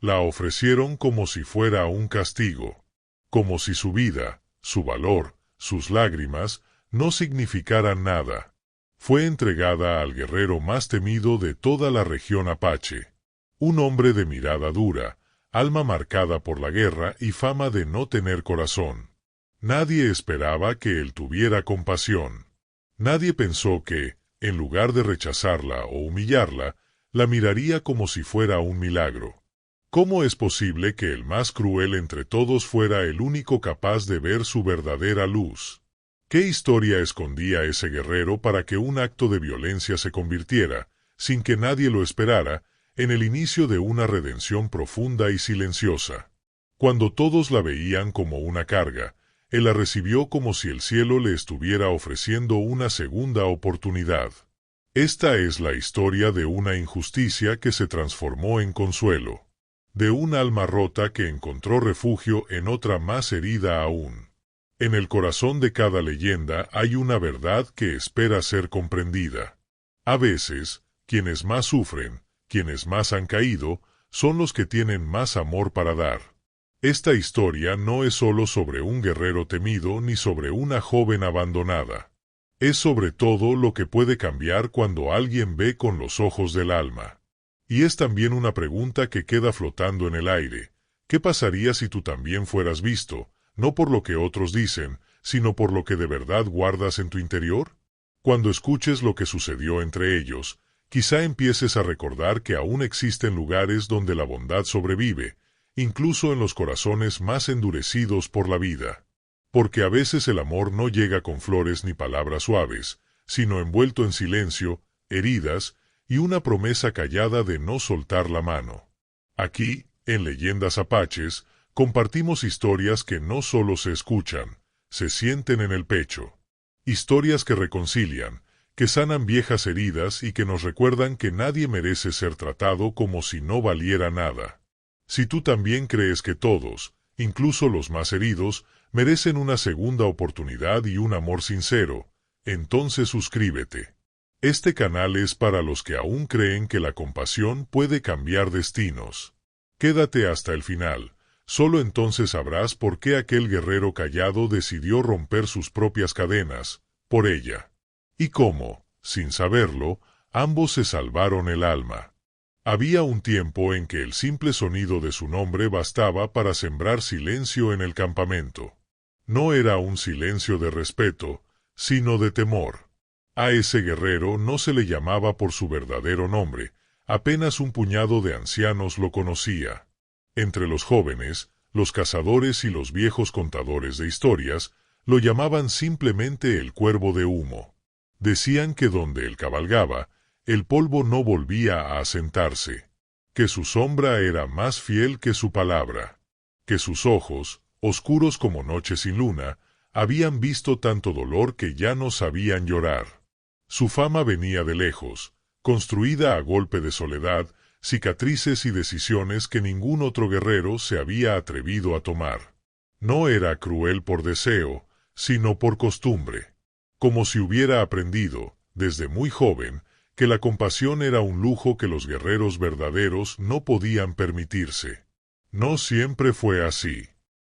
La ofrecieron como si fuera un castigo, como si su vida, su valor, sus lágrimas, no significaran nada. Fue entregada al guerrero más temido de toda la región apache, un hombre de mirada dura, alma marcada por la guerra y fama de no tener corazón. Nadie esperaba que él tuviera compasión. Nadie pensó que, en lugar de rechazarla o humillarla, la miraría como si fuera un milagro. ¿Cómo es posible que el más cruel entre todos fuera el único capaz de ver su verdadera luz? ¿Qué historia escondía ese guerrero para que un acto de violencia se convirtiera, sin que nadie lo esperara, en el inicio de una redención profunda y silenciosa? Cuando todos la veían como una carga, él la recibió como si el cielo le estuviera ofreciendo una segunda oportunidad. Esta es la historia de una injusticia que se transformó en consuelo, de un alma rota que encontró refugio en otra más herida aún. En el corazón de cada leyenda hay una verdad que espera ser comprendida. A veces, quienes más sufren, quienes más han caído, son los que tienen más amor para dar. Esta historia no es solo sobre un guerrero temido ni sobre una joven abandonada. Es sobre todo lo que puede cambiar cuando alguien ve con los ojos del alma. Y es también una pregunta que queda flotando en el aire. ¿Qué pasaría si tú también fueras visto, no por lo que otros dicen, sino por lo que de verdad guardas en tu interior? Cuando escuches lo que sucedió entre ellos, quizá empieces a recordar que aún existen lugares donde la bondad sobrevive, incluso en los corazones más endurecidos por la vida. Porque a veces el amor no llega con flores ni palabras suaves, sino envuelto en silencio, heridas y una promesa callada de no soltar la mano. Aquí, en Leyendas Apaches, compartimos historias que no solo se escuchan, se sienten en el pecho. Historias que reconcilian, que sanan viejas heridas y que nos recuerdan que nadie merece ser tratado como si no valiera nada. Si tú también crees que todos, incluso los más heridos, merecen una segunda oportunidad y un amor sincero, entonces suscríbete. Este canal es para los que aún creen que la compasión puede cambiar destinos. Quédate hasta el final, solo entonces sabrás por qué aquel guerrero callado decidió romper sus propias cadenas, por ella. Y cómo, sin saberlo, ambos se salvaron el alma. Había un tiempo en que el simple sonido de su nombre bastaba para sembrar silencio en el campamento. No era un silencio de respeto, sino de temor. A ese guerrero no se le llamaba por su verdadero nombre, apenas un puñado de ancianos lo conocía. Entre los jóvenes, los cazadores y los viejos contadores de historias, lo llamaban simplemente el Cuervo de Humo. Decían que donde él cabalgaba, el polvo no volvía a asentarse, que su sombra era más fiel que su palabra, que sus ojos, oscuros como noche sin luna, habían visto tanto dolor que ya no sabían llorar. Su fama venía de lejos, construida a golpe de soledad, cicatrices y decisiones que ningún otro guerrero se había atrevido a tomar. No era cruel por deseo, sino por costumbre. Como si hubiera aprendido, desde muy joven, que la compasión era un lujo que los guerreros verdaderos no podían permitirse. No siempre fue así.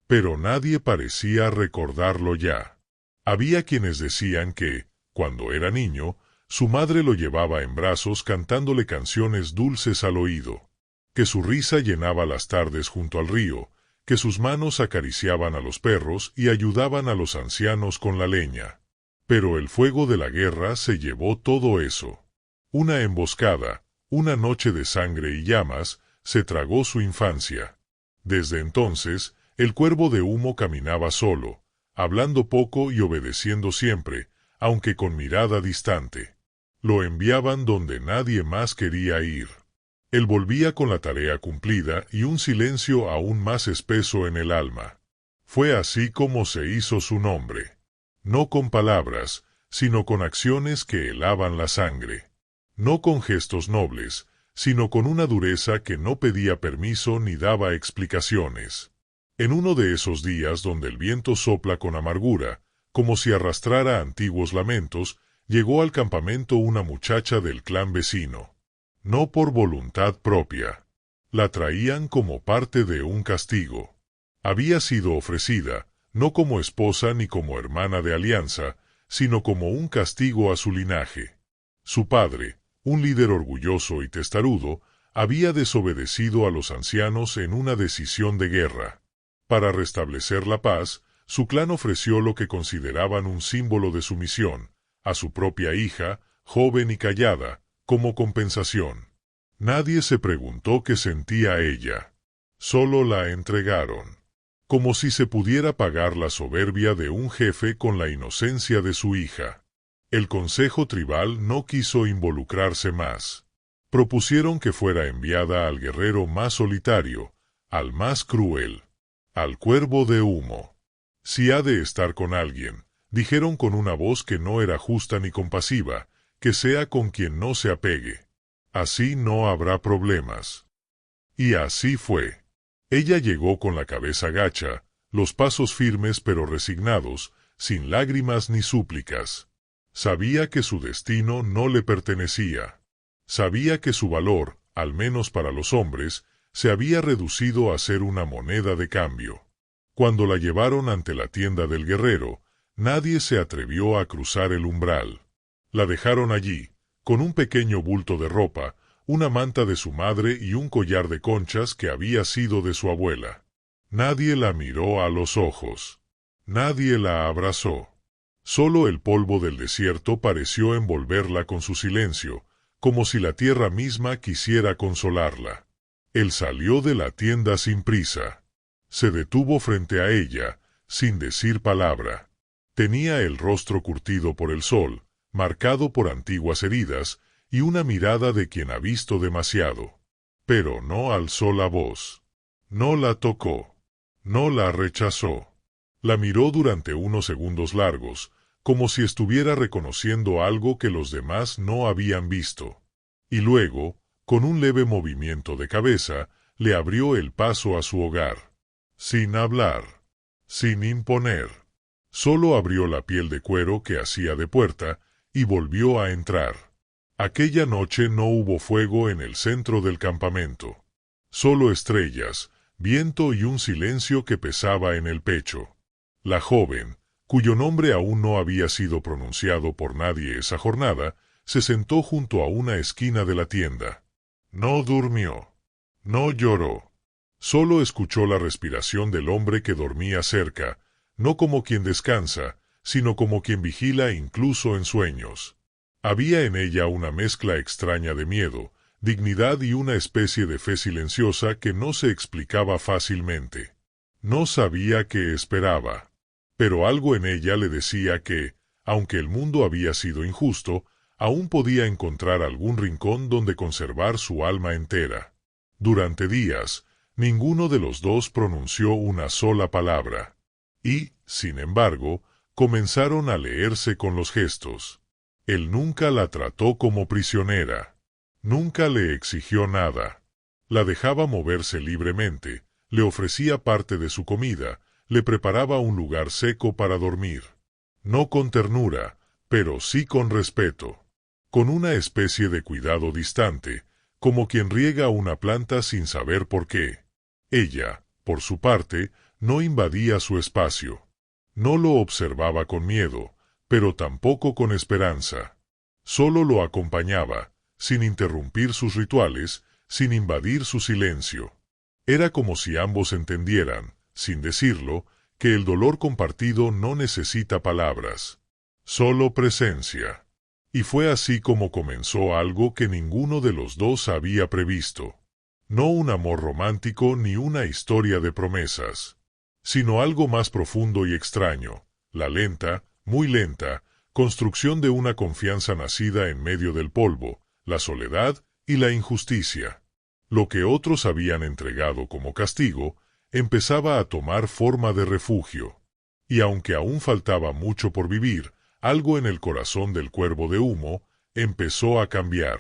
Pero nadie parecía recordarlo ya. Había quienes decían que, cuando era niño, su madre lo llevaba en brazos cantándole canciones dulces al oído, que su risa llenaba las tardes junto al río, que sus manos acariciaban a los perros y ayudaban a los ancianos con la leña. Pero el fuego de la guerra se llevó todo eso. Una emboscada, una noche de sangre y llamas, se tragó su infancia. Desde entonces, el Cuervo de Humo caminaba solo, hablando poco y obedeciendo siempre, aunque con mirada distante. Lo enviaban donde nadie más quería ir. Él volvía con la tarea cumplida y un silencio aún más espeso en el alma. Fue así como se hizo su nombre. No con palabras, sino con acciones que helaban la sangre. No con gestos nobles, sino con una dureza que no pedía permiso ni daba explicaciones. En uno de esos días donde el viento sopla con amargura, como si arrastrara antiguos lamentos, llegó al campamento una muchacha del clan vecino. No por voluntad propia. La traían como parte de un castigo. Había sido ofrecida, no como esposa ni como hermana de alianza, sino como un castigo a su linaje. Su padre, un líder orgulloso y testarudo, había desobedecido a los ancianos en una decisión de guerra. Para restablecer la paz, su clan ofreció lo que consideraban un símbolo de sumisión, a su propia hija, joven y callada, como compensación. Nadie se preguntó qué sentía ella. Solo la entregaron. Como si se pudiera pagar la soberbia de un jefe con la inocencia de su hija. El consejo tribal no quiso involucrarse más. Propusieron que fuera enviada al guerrero más solitario, al más cruel, al cuervo de humo. Si ha de estar con alguien, dijeron con una voz que no era justa ni compasiva, que sea con quien no se apegue. Así no habrá problemas. Y así fue. Ella llegó con la cabeza gacha, los pasos firmes pero resignados, sin lágrimas ni súplicas. Sabía que su destino no le pertenecía. Sabía que su valor, al menos para los hombres, se había reducido a ser una moneda de cambio. Cuando la llevaron ante la tienda del guerrero, nadie se atrevió a cruzar el umbral. La dejaron allí, con un pequeño bulto de ropa, una manta de su madre y un collar de conchas que había sido de su abuela. Nadie la miró a los ojos. Nadie la abrazó. Solo el polvo del desierto pareció envolverla con su silencio, como si la tierra misma quisiera consolarla. Él salió de la tienda sin prisa. Se detuvo frente a ella, sin decir palabra. Tenía el rostro curtido por el sol, marcado por antiguas heridas, y una mirada de quien ha visto demasiado. Pero no alzó la voz. No la tocó. No la rechazó. La miró durante unos segundos largos, como si estuviera reconociendo algo que los demás no habían visto. Y luego, con un leve movimiento de cabeza, le abrió el paso a su hogar. Sin hablar. Sin imponer. Solo abrió la piel de cuero que hacía de puerta, y volvió a entrar. Aquella noche no hubo fuego en el centro del campamento. Solo estrellas, viento y un silencio que pesaba en el pecho. La joven, cuyo nombre aún no había sido pronunciado por nadie esa jornada, se sentó junto a una esquina de la tienda. No durmió. No lloró. Solo escuchó la respiración del hombre que dormía cerca, no como quien descansa, sino como quien vigila incluso en sueños. Había en ella una mezcla extraña de miedo, dignidad y una especie de fe silenciosa que no se explicaba fácilmente. No sabía qué esperaba. Pero algo en ella le decía que, aunque el mundo había sido injusto, aún podía encontrar algún rincón donde conservar su alma entera. Durante días, ninguno de los dos pronunció una sola palabra. Y, sin embargo, comenzaron a leerse con los gestos. Él nunca la trató como prisionera. Nunca le exigió nada. La dejaba moverse libremente, le ofrecía parte de su comida, le preparaba un lugar seco para dormir. No con ternura, pero sí con respeto. Con una especie de cuidado distante, como quien riega una planta sin saber por qué. Ella, por su parte, no invadía su espacio. No lo observaba con miedo, pero tampoco con esperanza. Solo lo acompañaba, sin interrumpir sus rituales, sin invadir su silencio. Era como si ambos entendieran, sin decirlo, que el dolor compartido no necesita palabras, solo presencia. Y fue así como comenzó algo que ninguno de los dos había previsto. No un amor romántico ni una historia de promesas, sino algo más profundo y extraño, la lenta, muy lenta, construcción de una confianza nacida en medio del polvo, la soledad y la injusticia. Lo que otros habían entregado como castigo, empezaba a tomar forma de refugio. Y aunque aún faltaba mucho por vivir, algo en el corazón del cuervo de humo empezó a cambiar.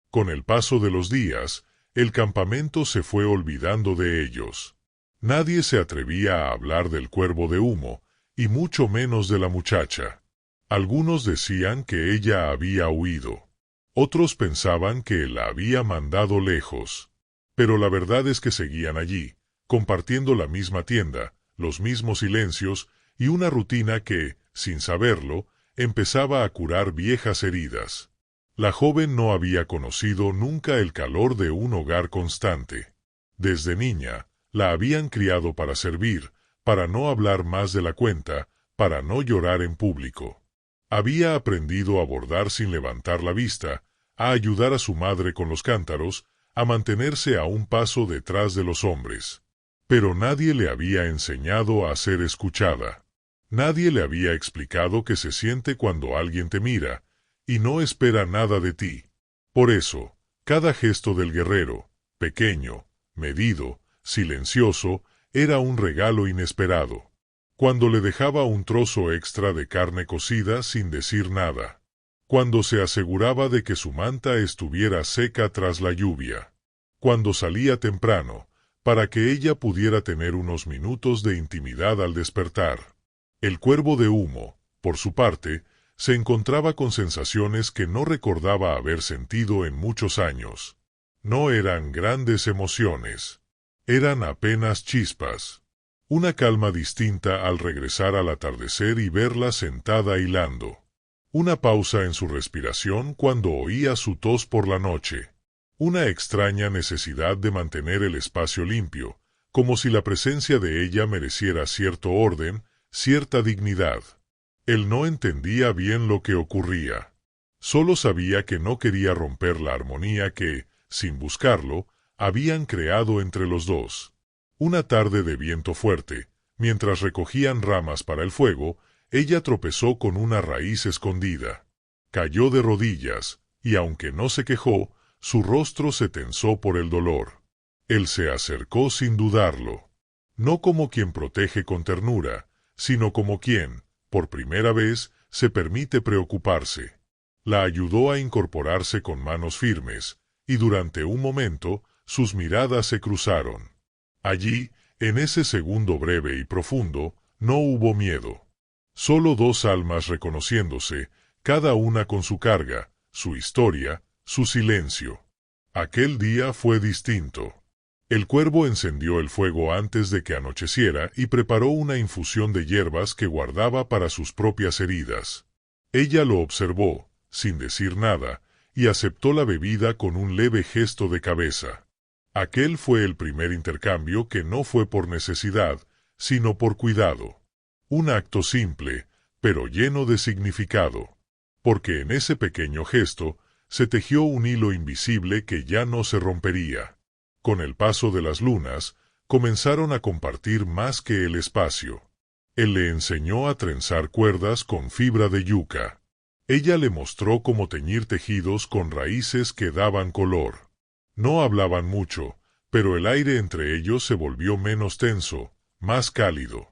Con el paso de los días, el campamento se fue olvidando de ellos. Nadie se atrevía a hablar del cuervo de humo, y mucho menos de la muchacha. Algunos decían que ella había huido. Otros pensaban que la había mandado lejos. Pero la verdad es que seguían allí, compartiendo la misma tienda, los mismos silencios y una rutina que, sin saberlo, empezaba a curar viejas heridas. La joven no había conocido nunca el calor de un hogar constante. Desde niña, la habían criado para servir, para no hablar más de la cuenta, para no llorar en público. Había aprendido a bordar sin levantar la vista, a ayudar a su madre con los cántaros, a mantenerse a un paso detrás de los hombres. Pero nadie le había enseñado a ser escuchada. Nadie le había explicado qué se siente cuando alguien te mira, y no espera nada de ti. Por eso, cada gesto del guerrero, pequeño, medido, silencioso, era un regalo inesperado. Cuando le dejaba un trozo extra de carne cocida sin decir nada. Cuando se aseguraba de que su manta estuviera seca tras la lluvia. Cuando salía temprano, para que ella pudiera tener unos minutos de intimidad al despertar. El cuervo de humo, por su parte, se encontraba con sensaciones que no recordaba haber sentido en muchos años. No eran grandes emociones. Eran apenas chispas. Una calma distinta al regresar al atardecer y verla sentada hilando. Una pausa en su respiración cuando oía su tos por la noche. Una extraña necesidad de mantener el espacio limpio, como si la presencia de ella mereciera cierto orden, cierta dignidad. Él no entendía bien lo que ocurría. Solo sabía que no quería romper la armonía que, sin buscarlo, habían creado entre los dos. Una tarde de viento fuerte, mientras recogían ramas para el fuego, ella tropezó con una raíz escondida. Cayó de rodillas, y aunque no se quejó, su rostro se tensó por el dolor. Él se acercó sin dudarlo. No como quien protege con ternura, sino como quien, por primera vez, se permite preocuparse. La ayudó a incorporarse con manos firmes, y durante un momento, sus miradas se cruzaron. Allí, en ese segundo breve y profundo, no hubo miedo. Solo dos almas reconociéndose, cada una con su carga, su historia, su silencio. Aquel día fue distinto. El cuervo encendió el fuego antes de que anocheciera y preparó una infusión de hierbas que guardaba para sus propias heridas. Ella lo observó, sin decir nada, y aceptó la bebida con un leve gesto de cabeza. Aquel fue el primer intercambio que no fue por necesidad, sino por cuidado. Un acto simple, pero lleno de significado. Porque en ese pequeño gesto se tejió un hilo invisible que ya no se rompería. Con el paso de las lunas, comenzaron a compartir más que el espacio. Él le enseñó a trenzar cuerdas con fibra de yuca. Ella le mostró cómo teñir tejidos con raíces que daban color. No hablaban mucho, pero el aire entre ellos se volvió menos tenso, más cálido.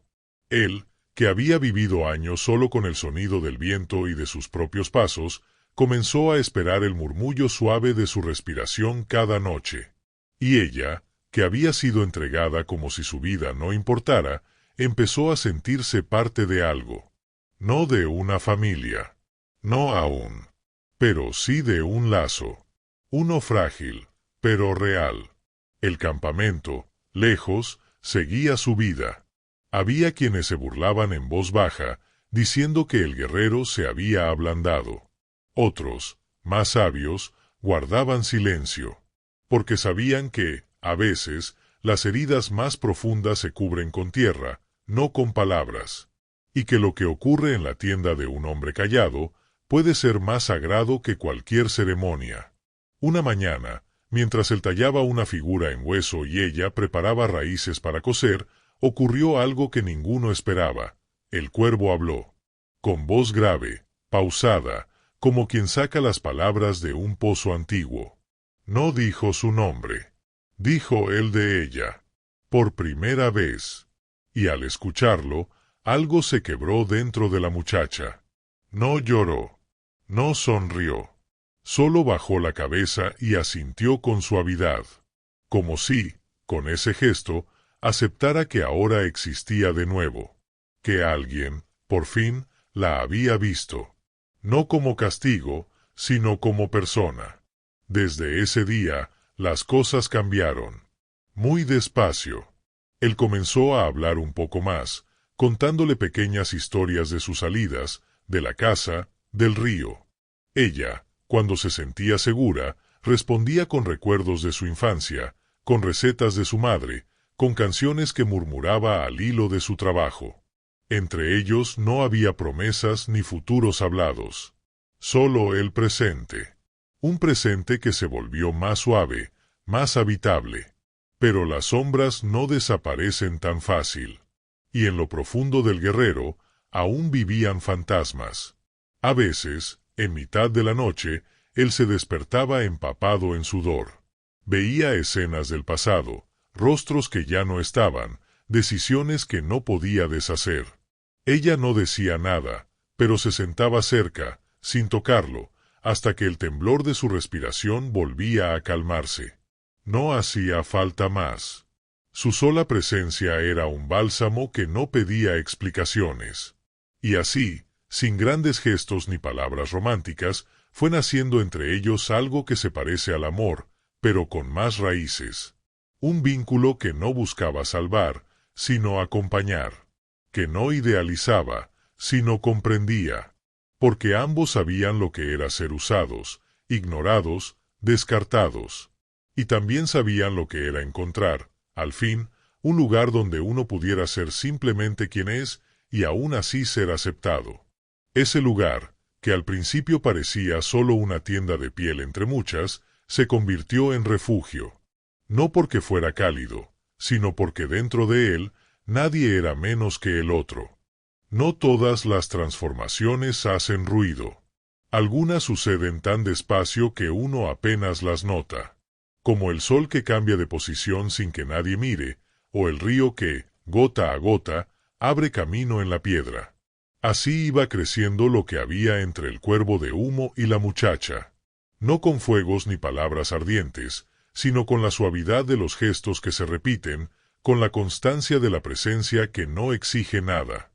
Él, que había vivido años solo con el sonido del viento y de sus propios pasos, comenzó a esperar el murmullo suave de su respiración cada noche. Y ella, que había sido entregada como si su vida no importara, empezó a sentirse parte de algo. No de una familia. No aún. Pero sí de un lazo. Uno frágil, pero real. El campamento, lejos, seguía su vida. Había quienes se burlaban en voz baja, diciendo que el guerrero se había ablandado. Otros, más sabios, guardaban silencio, porque sabían que, a veces, las heridas más profundas se cubren con tierra, no con palabras, y que lo que ocurre en la tienda de un hombre callado puede ser más sagrado que cualquier ceremonia. Una mañana, mientras él tallaba una figura en hueso y ella preparaba raíces para coser, ocurrió algo que ninguno esperaba. El cuervo habló. Con voz grave, pausada, como quien saca las palabras de un pozo antiguo. No dijo su nombre. Dijo el de ella. Por primera vez. Y al escucharlo, algo se quebró dentro de la muchacha. No lloró. No sonrió. Solo bajó la cabeza y asintió con suavidad. Como si, con ese gesto, aceptara que ahora existía de nuevo. Que alguien, por fin, la había visto. No como castigo, sino como persona. Desde ese día, Las cosas cambiaron. Muy despacio. Él comenzó a hablar un poco más, contándole pequeñas historias de sus salidas, de la casa, del río. Ella, cuando se sentía segura, respondía con recuerdos de su infancia, con recetas de su madre, con canciones que murmuraba al hilo de su trabajo. Entre ellos no había promesas ni futuros hablados. Solo el presente. Un presente que se volvió más suave, más habitable. Pero las sombras no desaparecen tan fácil. Y en lo profundo del guerrero, aún vivían fantasmas. A veces, en mitad de la noche, él se despertaba empapado en sudor. Veía escenas del pasado, rostros que ya no estaban, decisiones que no podía deshacer. Ella no decía nada, pero se sentaba cerca, sin tocarlo, hasta que el temblor de su respiración volvía a calmarse. No hacía falta más. Su sola presencia era un bálsamo que no pedía explicaciones. Y así, sin grandes gestos ni palabras románticas, fue naciendo entre ellos algo que se parece al amor, pero con más raíces. Un vínculo que no buscaba salvar, sino acompañar. Que no idealizaba, sino comprendía. Porque ambos sabían lo que era ser usados, ignorados, descartados. Y también sabían lo que era encontrar, al fin, un lugar donde uno pudiera ser simplemente quien es y aún así ser aceptado. Ese lugar, que al principio parecía solo una tienda de piel entre muchas, se convirtió en refugio. No porque fuera cálido, sino porque dentro de él nadie era menos que el otro. No todas las transformaciones hacen ruido. Algunas suceden tan despacio que uno apenas las nota. Como el sol que cambia de posición sin que nadie mire, o el río que, gota a gota, abre camino en la piedra. Así iba creciendo lo que había entre el cuervo de humo y la muchacha. No con fuegos ni palabras ardientes, sino con la suavidad de los gestos que se repiten, con la constancia de la presencia que no exige nada.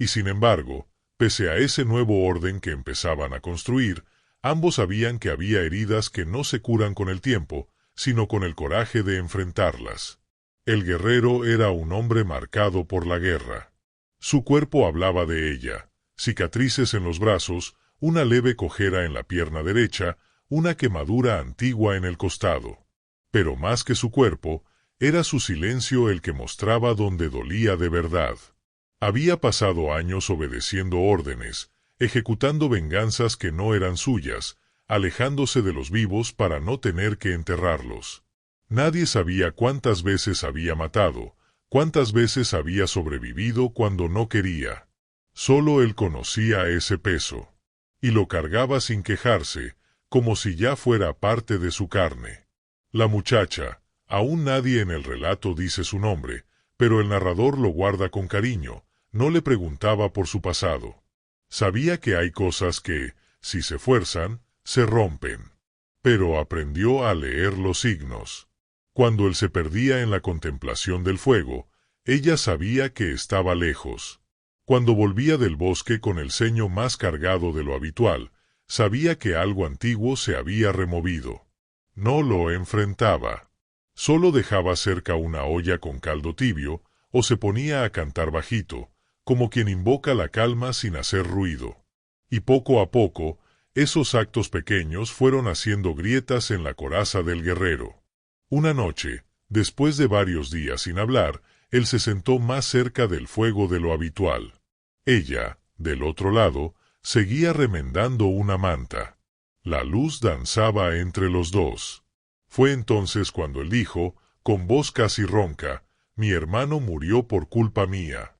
Y sin embargo, pese a ese nuevo orden que empezaban a construir, ambos sabían que había heridas que no se curan con el tiempo, sino con el coraje de enfrentarlas. El guerrero era un hombre marcado por la guerra. Su cuerpo hablaba de ella, cicatrices en los brazos, una leve cojera en la pierna derecha, una quemadura antigua en el costado. Pero más que su cuerpo, era su silencio el que mostraba donde dolía de verdad. Había pasado años obedeciendo órdenes, ejecutando venganzas que no eran suyas, alejándose de los vivos para no tener que enterrarlos. Nadie sabía cuántas veces había matado, cuántas veces había sobrevivido cuando no quería. Solo él conocía ese peso. Y lo cargaba sin quejarse, como si ya fuera parte de su carne. La muchacha, aún nadie en el relato dice su nombre, pero el narrador lo guarda con cariño, no le preguntaba por su pasado. Sabía que hay cosas que, si se fuerzan, se rompen. Pero aprendió a leer los signos. Cuando él se perdía en la contemplación del fuego, ella sabía que estaba lejos. Cuando volvía del bosque con el ceño más cargado de lo habitual, sabía que algo antiguo se había removido. No lo enfrentaba. Solo dejaba cerca una olla con caldo tibio, o se ponía a cantar bajito, como quien invoca la calma sin hacer ruido. Y poco a poco, esos actos pequeños fueron haciendo grietas en la coraza del guerrero. Una noche, después de varios días sin hablar, él se sentó más cerca del fuego de lo habitual. Ella, del otro lado, seguía remendando una manta. La luz danzaba entre los dos. Fue entonces cuando él dijo, con voz casi ronca, «Mi hermano murió por culpa mía».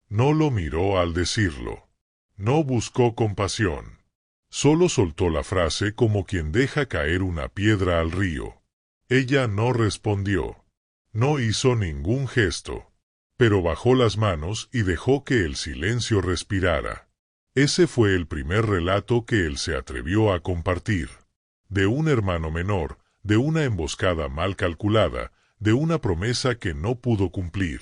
No lo miró al decirlo. No buscó compasión. Solo soltó la frase como quien deja caer una piedra al río. Ella no respondió. No hizo ningún gesto. Pero bajó las manos y dejó que el silencio respirara. Ese fue el primer relato que él se atrevió a compartir. De un hermano menor, de una emboscada mal calculada, de una promesa que no pudo cumplir.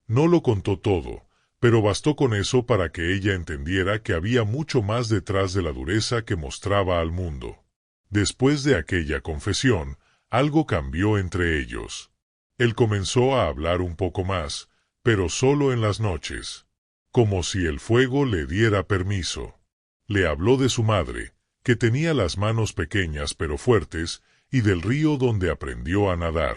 No lo contó todo, pero bastó con eso para que ella entendiera que había mucho más detrás de la dureza que mostraba al mundo. Después de aquella confesión, algo cambió entre ellos. Él comenzó a hablar un poco más, pero solo en las noches, como si el fuego le diera permiso. Le habló de su madre, que tenía las manos pequeñas pero fuertes, y del río donde aprendió a nadar.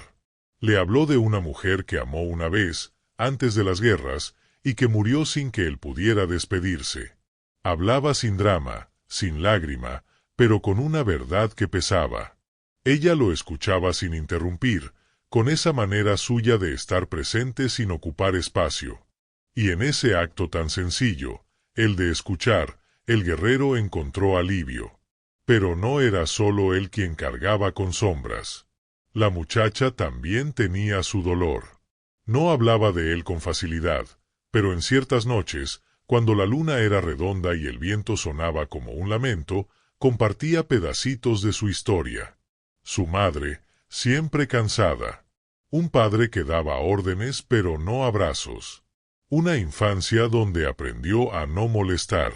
Le habló de una mujer que amó una vez, antes de las guerras, y que murió sin que él pudiera despedirse. Hablaba sin drama, sin lágrima, pero con una verdad que pesaba. Ella lo escuchaba sin interrumpir, con esa manera suya de estar presente sin ocupar espacio. Y en ese acto tan sencillo, el de escuchar, el guerrero encontró alivio. Pero no era solo él quien cargaba con sombras. La muchacha también tenía su dolor. No hablaba de él con facilidad, pero en ciertas noches, cuando la luna era redonda y el viento sonaba como un lamento, compartía pedacitos de su historia. Su madre, siempre cansada. Un padre que daba órdenes pero no abrazos. Una infancia donde aprendió a no molestar.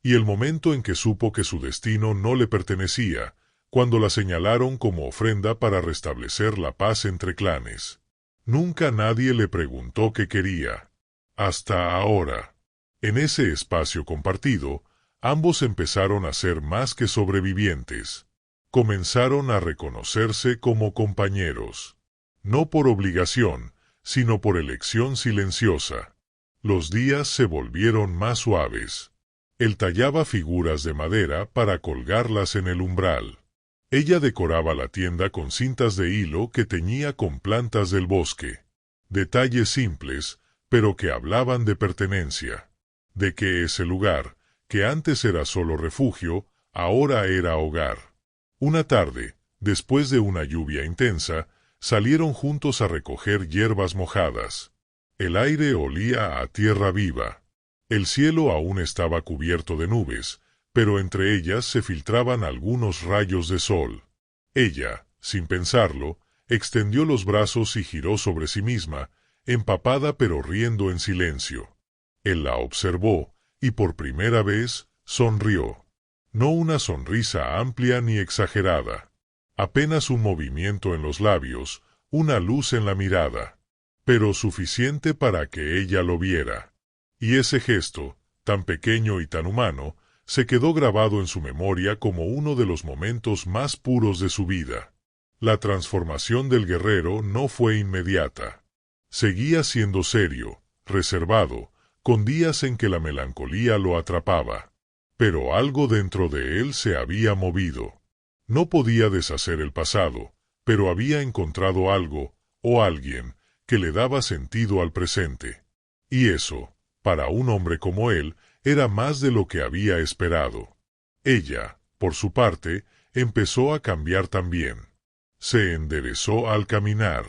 Y el momento en que supo que su destino no le pertenecía, cuando la señalaron como ofrenda para restablecer la paz entre clanes. Nunca nadie le preguntó qué quería. Hasta ahora. En ese espacio compartido, ambos empezaron a ser más que sobrevivientes. Comenzaron a reconocerse como compañeros. No por obligación, sino por elección silenciosa. Los días se volvieron más suaves. Él tallaba figuras de madera para colgarlas en el umbral. Ella decoraba la tienda con cintas de hilo que teñía con plantas del bosque. Detalles simples, pero que hablaban de pertenencia. De que ese lugar, que antes era solo refugio, ahora era hogar. Una tarde, después de una lluvia intensa, salieron juntos a recoger hierbas mojadas. El aire olía a tierra viva. El cielo aún estaba cubierto de nubes, pero entre ellas se filtraban algunos rayos de sol. Ella, sin pensarlo, extendió los brazos y giró sobre sí misma, empapada pero riendo en silencio. Él la observó, y por primera vez, sonrió. No una sonrisa amplia ni exagerada. Apenas un movimiento en los labios, una luz en la mirada. Pero suficiente para que ella lo viera. Y ese gesto, tan pequeño y tan humano, se quedó grabado en su memoria como uno de los momentos más puros de su vida. La transformación del guerrero no fue inmediata. Seguía siendo serio, reservado, con días en que la melancolía lo atrapaba. Pero algo dentro de él se había movido. No podía deshacer el pasado, pero había encontrado algo, o alguien, que le daba sentido al presente. Y eso, para un hombre como él, era más de lo que había esperado. Ella, por su parte, empezó a cambiar también. Se enderezó al caminar.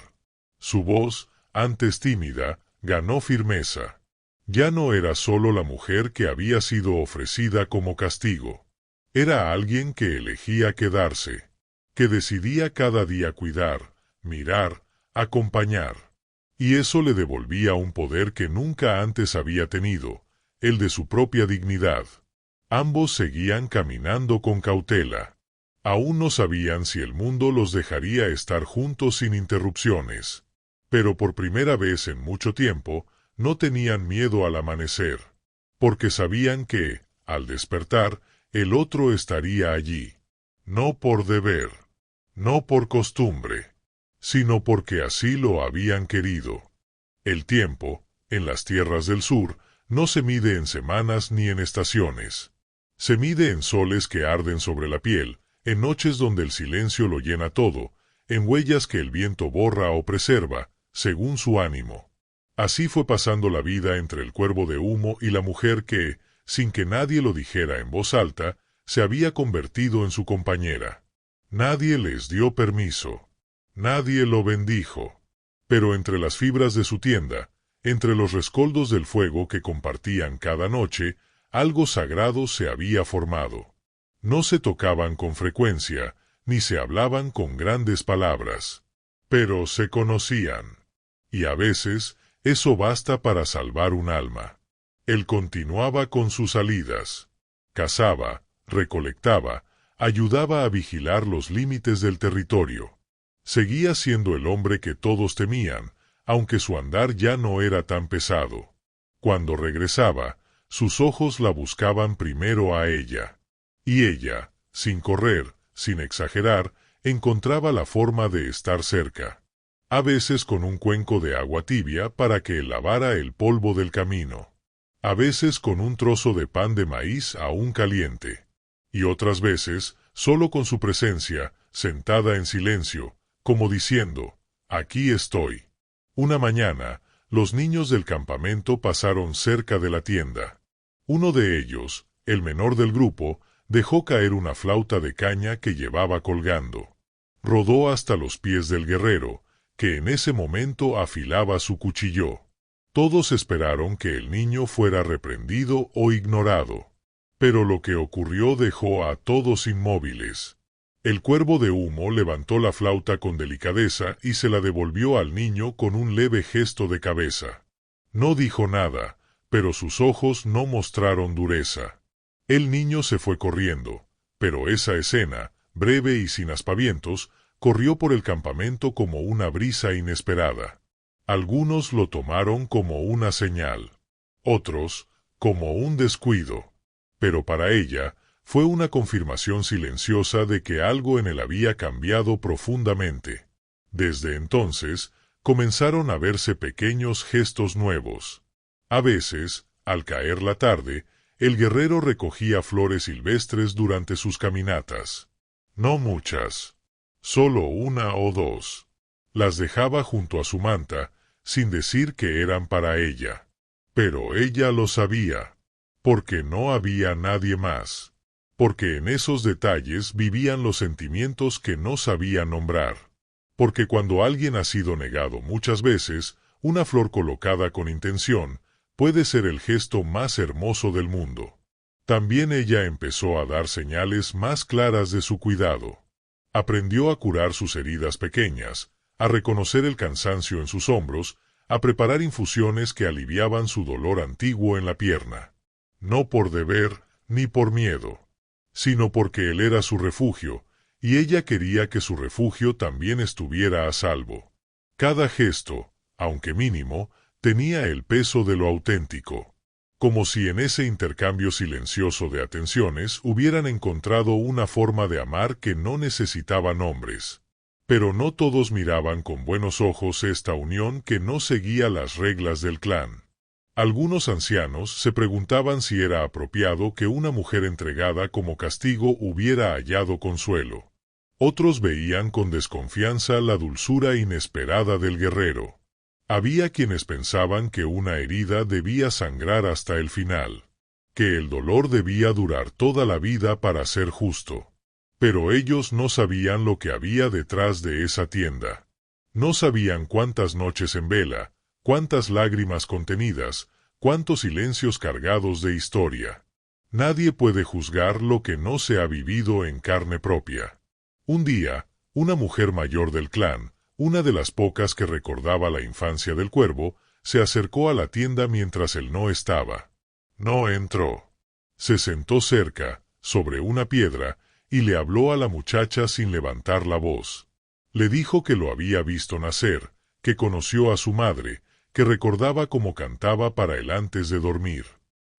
Su voz, antes tímida, ganó firmeza. Ya no era solo la mujer que había sido ofrecida como castigo. Era alguien que elegía quedarse, que decidía cada día cuidar, mirar, acompañar. Y eso le devolvía un poder que nunca antes había tenido, el de su propia dignidad. Ambos seguían caminando con cautela. Aún no sabían si el mundo los dejaría estar juntos sin interrupciones. Pero por primera vez en mucho tiempo, no tenían miedo al amanecer, porque sabían que, al despertar, el otro estaría allí. No por deber, no por costumbre, sino porque así lo habían querido. El tiempo, en las tierras del sur, no se mide en semanas ni en estaciones. Se mide en soles que arden sobre la piel, en noches donde el silencio lo llena todo, en huellas que el viento borra o preserva, según su ánimo. Así fue pasando la vida entre el cuervo de humo y la mujer que, sin que nadie lo dijera en voz alta, se había convertido en su compañera. Nadie les dio permiso. Nadie lo bendijo. Pero entre las fibras de su tienda, entre los rescoldos del fuego que compartían cada noche, algo sagrado se había formado. No se tocaban con frecuencia, ni se hablaban con grandes palabras. Pero se conocían. Y a veces, eso basta para salvar un alma. Él continuaba con sus salidas. Cazaba, recolectaba, ayudaba a vigilar los límites del territorio. Seguía siendo el hombre que todos temían, aunque su andar ya no era tan pesado. Cuando regresaba, sus ojos la buscaban primero a ella. Y ella, sin correr, sin exagerar, encontraba la forma de estar cerca. A veces con un cuenco de agua tibia para que lavara el polvo del camino. A veces con un trozo de pan de maíz aún caliente. Y otras veces, solo con su presencia, sentada en silencio, como diciendo, «Aquí estoy». Una mañana, los niños del campamento pasaron cerca de la tienda. Uno de ellos, el menor del grupo, dejó caer una flauta de caña que llevaba colgando. Rodó hasta los pies del guerrero, que en ese momento afilaba su cuchillo. Todos esperaron que el niño fuera reprendido o ignorado. Pero lo que ocurrió dejó a todos inmóviles. El cuervo de humo levantó la flauta con delicadeza y se la devolvió al niño con un leve gesto de cabeza. No dijo nada, pero sus ojos no mostraron dureza. El niño se fue corriendo, pero esa escena, breve y sin aspavientos, corrió por el campamento como una brisa inesperada. Algunos lo tomaron como una señal, otros como un descuido. Pero para ella, fue una confirmación silenciosa de que algo en él había cambiado profundamente. Desde entonces, comenzaron a verse pequeños gestos nuevos. A veces, al caer la tarde, el guerrero recogía flores silvestres durante sus caminatas. No muchas, solo una o dos. Las dejaba junto a su manta, sin decir que eran para ella. Pero ella lo sabía, porque no había nadie más. Porque en esos detalles vivían los sentimientos que no sabía nombrar. Porque cuando alguien ha sido negado muchas veces, una flor colocada con intención puede ser el gesto más hermoso del mundo. También ella empezó a dar señales más claras de su cuidado. Aprendió a curar sus heridas pequeñas, a reconocer el cansancio en sus hombros, a preparar infusiones que aliviaban su dolor antiguo en la pierna. No por deber ni por miedo, sino porque él era su refugio, y ella quería que su refugio también estuviera a salvo. Cada gesto, aunque mínimo, tenía el peso de lo auténtico, como si en ese intercambio silencioso de atenciones hubieran encontrado una forma de amar que no necesitaba nombres. Pero no todos miraban con buenos ojos esta unión que no seguía las reglas del clan. Algunos ancianos se preguntaban si era apropiado que una mujer entregada como castigo hubiera hallado consuelo. Otros veían con desconfianza la dulzura inesperada del guerrero. Había quienes pensaban que una herida debía sangrar hasta el final, que el dolor debía durar toda la vida para ser justo. Pero ellos no sabían lo que había detrás de esa tienda. No sabían cuántas noches en vela, cuántas lágrimas contenidas, cuántos silencios cargados de historia. Nadie puede juzgar lo que no se ha vivido en carne propia. Un día, una mujer mayor del clan, una de las pocas que recordaba la infancia del cuervo, se acercó a la tienda mientras él no estaba. No entró. Se sentó cerca, sobre una piedra, y le habló a la muchacha sin levantar la voz. Le dijo que lo había visto nacer, que conoció a su madre, que recordaba cómo cantaba para él antes de dormir.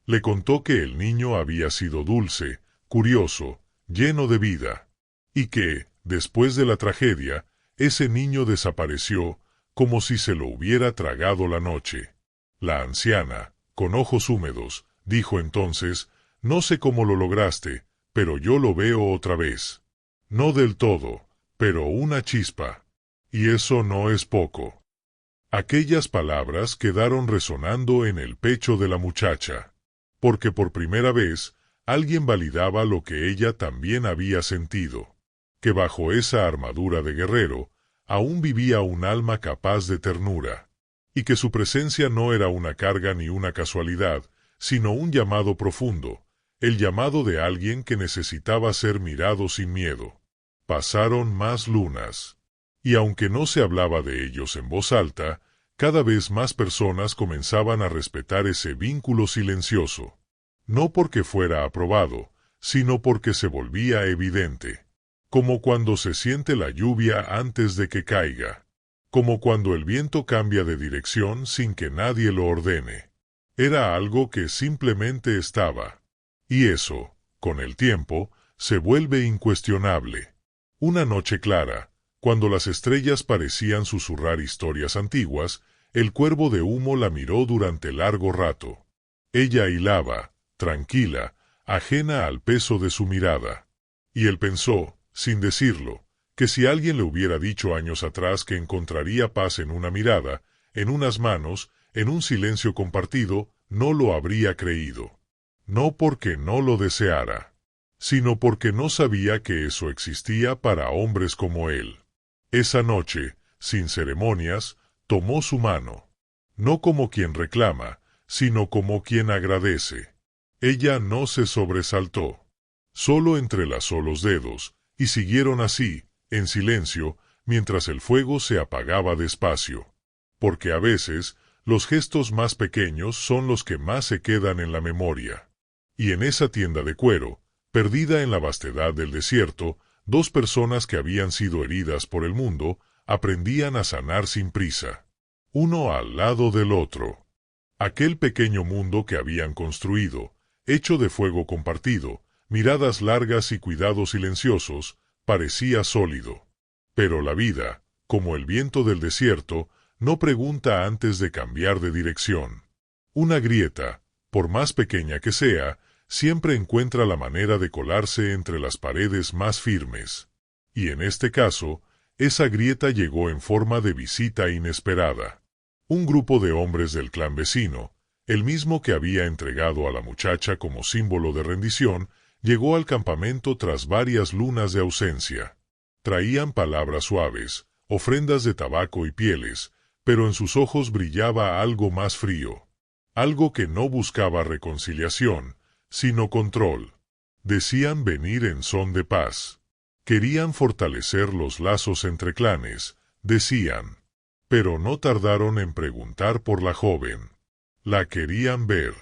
Le contó que el niño había sido dulce, curioso, lleno de vida, y que, después de la tragedia, ese niño desapareció, como si se lo hubiera tragado la noche. La anciana, con ojos húmedos, dijo entonces, «No sé cómo lo lograste, pero yo lo veo otra vez. No del todo, pero una chispa. Y eso no es poco». Aquellas palabras quedaron resonando en el pecho de la muchacha, porque por primera vez alguien validaba lo que ella también había sentido, que bajo esa armadura de guerrero aún vivía un alma capaz de ternura, y que su presencia no era una carga ni una casualidad, sino un llamado profundo, el llamado de alguien que necesitaba ser mirado sin miedo. Pasaron más lunas. Y aunque no se hablaba de ellos en voz alta, cada vez más personas comenzaban a respetar ese vínculo silencioso. No porque fuera aprobado, sino porque se volvía evidente. como cuando se siente la lluvia antes de que caiga, como cuando el viento cambia de dirección sin que nadie lo ordene. Era algo que simplemente estaba. Y eso, con el tiempo, se vuelve incuestionable. Una noche clara, cuando las estrellas parecían susurrar historias antiguas, el cuervo de humo la miró durante largo rato. Ella hilaba, tranquila, ajena al peso de su mirada. Y él pensó, sin decirlo, que si alguien le hubiera dicho años atrás que encontraría paz en una mirada, en unas manos, en un silencio compartido, no lo habría creído. No porque no lo deseara, sino porque no sabía que eso existía para hombres como él. Esa noche, sin ceremonias, tomó su mano. No como quien reclama, sino como quien agradece. Ella no se sobresaltó. Solo entrelazó los dedos, y siguieron así, en silencio, mientras el fuego se apagaba despacio. Porque a veces, los gestos más pequeños son los que más se quedan en la memoria. Y en esa tienda de cuero, perdida en la vastedad del desierto, dos personas que habían sido heridas por el mundo, aprendían a sanar sin prisa. Uno al lado del otro. Aquel pequeño mundo que habían construido, hecho de fuego compartido, miradas largas y cuidados silenciosos, parecía sólido. Pero la vida, como el viento del desierto, no pregunta antes de cambiar de dirección. Una grieta, por más pequeña que sea, siempre encuentra la manera de colarse entre las paredes más firmes. Y en este caso, esa grieta llegó en forma de visita inesperada. Un grupo de hombres del clan vecino, el mismo que había entregado a la muchacha como símbolo de rendición, llegó al campamento tras varias lunas de ausencia. Traían palabras suaves, ofrendas de tabaco y pieles, pero en sus ojos brillaba algo más frío. Algo que no buscaba reconciliación, sino control. Decían venir en son de paz. Querían fortalecer los lazos entre clanes, decían. Pero no tardaron en preguntar por la joven. La querían ver.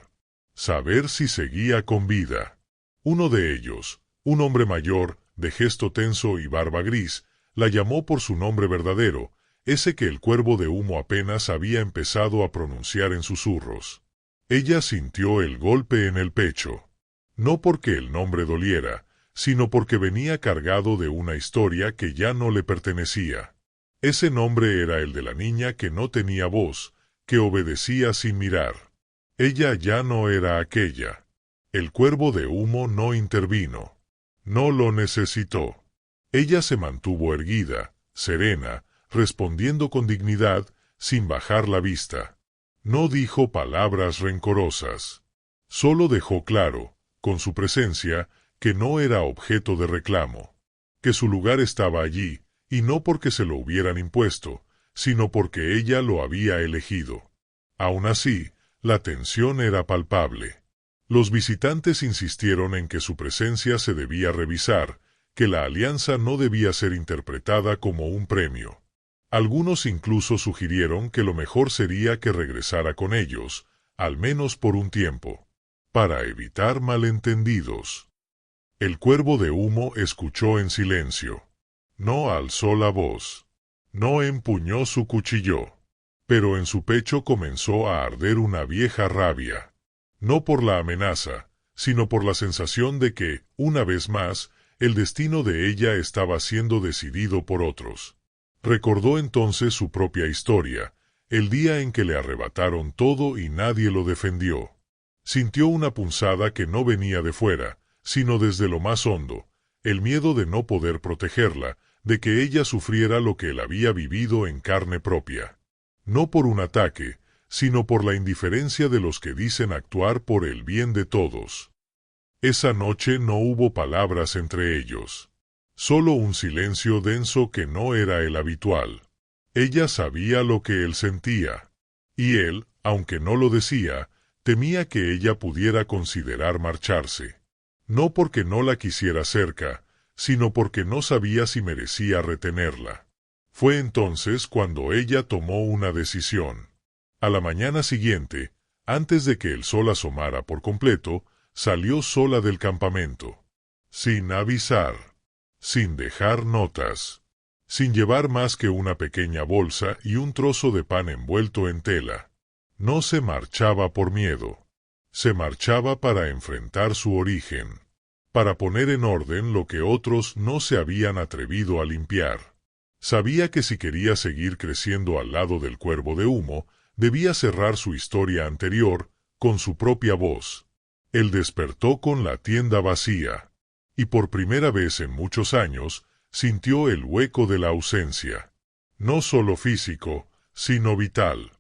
Saber si seguía con vida. Uno de ellos, un hombre mayor, de gesto tenso y barba gris, la llamó por su nombre verdadero, ese que el cuervo de humo apenas había empezado a pronunciar en susurros. Ella sintió el golpe en el pecho. No porque el nombre doliera, sino porque venía cargado de una historia que ya no le pertenecía. Ese nombre era el de la niña que no tenía voz, que obedecía sin mirar. Ella ya no era aquella. El cuervo de humo no intervino. No lo necesitó. Ella se mantuvo erguida, serena, respondiendo con dignidad, sin bajar la vista. No dijo palabras rencorosas. Solo dejó claro, con su presencia, que no era objeto de reclamo. Que su lugar estaba allí, y no porque se lo hubieran impuesto, sino porque ella lo había elegido. Aun así, la tensión era palpable. Los visitantes insistieron en que su presencia se debía revisar, que la alianza no debía ser interpretada como un premio. Algunos incluso sugirieron que lo mejor sería que regresara con ellos, al menos por un tiempo, para evitar malentendidos. El cuervo de humo escuchó en silencio. No alzó la voz. No empuñó su cuchillo. Pero en su pecho comenzó a arder una vieja rabia. No por la amenaza, sino por la sensación de que, una vez más, el destino de ella estaba siendo decidido por otros. Recordó entonces su propia historia, el día en que le arrebataron todo y nadie lo defendió. Sintió una punzada que no venía de fuera, sino desde lo más hondo, el miedo de no poder protegerla, de que ella sufriera lo que él había vivido en carne propia. No por un ataque, sino por la indiferencia de los que dicen actuar por el bien de todos. Esa noche no hubo palabras entre ellos. Solo un silencio denso que no era el habitual. Ella sabía lo que él sentía. Y él, aunque no lo decía, temía que ella pudiera considerar marcharse. No porque no la quisiera cerca, sino porque no sabía si merecía retenerla. Fue entonces cuando ella tomó una decisión. A la mañana siguiente, antes de que el sol asomara por completo, salió sola del campamento. Sin avisar. sin dejar notas, sin llevar más que una pequeña bolsa y un trozo de pan envuelto en tela. No se marchaba por miedo. Se marchaba para enfrentar su origen, para poner en orden lo que otros no se habían atrevido a limpiar. Sabía que si quería seguir creciendo al lado del cuervo de humo, debía cerrar su historia anterior con su propia voz. Él despertó con la tienda vacía, y por primera vez en muchos años sintió el hueco de la ausencia, no solo físico, sino vital,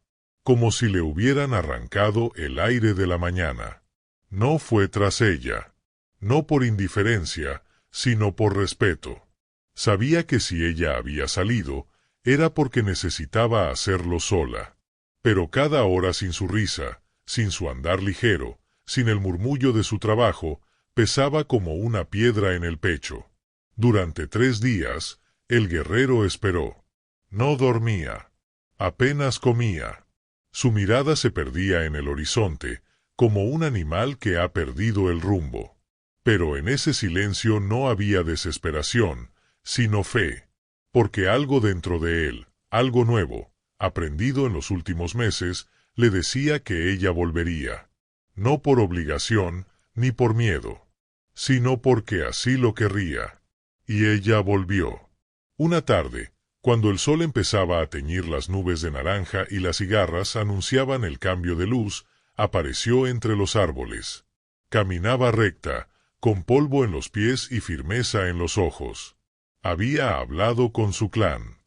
como si le hubieran arrancado el aire de la mañana. No fue tras ella, no por indiferencia, sino por respeto. Sabía que si ella había salido, era porque necesitaba hacerlo sola. Pero cada hora sin su risa, sin su andar ligero, sin el murmullo de su trabajo, pesaba como una piedra en el pecho. Durante 3 días, el guerrero esperó. No dormía. Apenas comía. Su mirada se perdía en el horizonte, como un animal que ha perdido el rumbo. Pero en ese silencio no había desesperación, sino fe, porque algo dentro de él, algo nuevo, aprendido en los últimos meses, le decía que ella volvería. No por obligación, ni por miedo, sino porque así lo querría. Y ella volvió. Una tarde, cuando el sol empezaba a teñir las nubes de naranja y las cigarras anunciaban el cambio de luz, apareció entre los árboles. Caminaba recta, con polvo en los pies y firmeza en los ojos. Había hablado con su clan.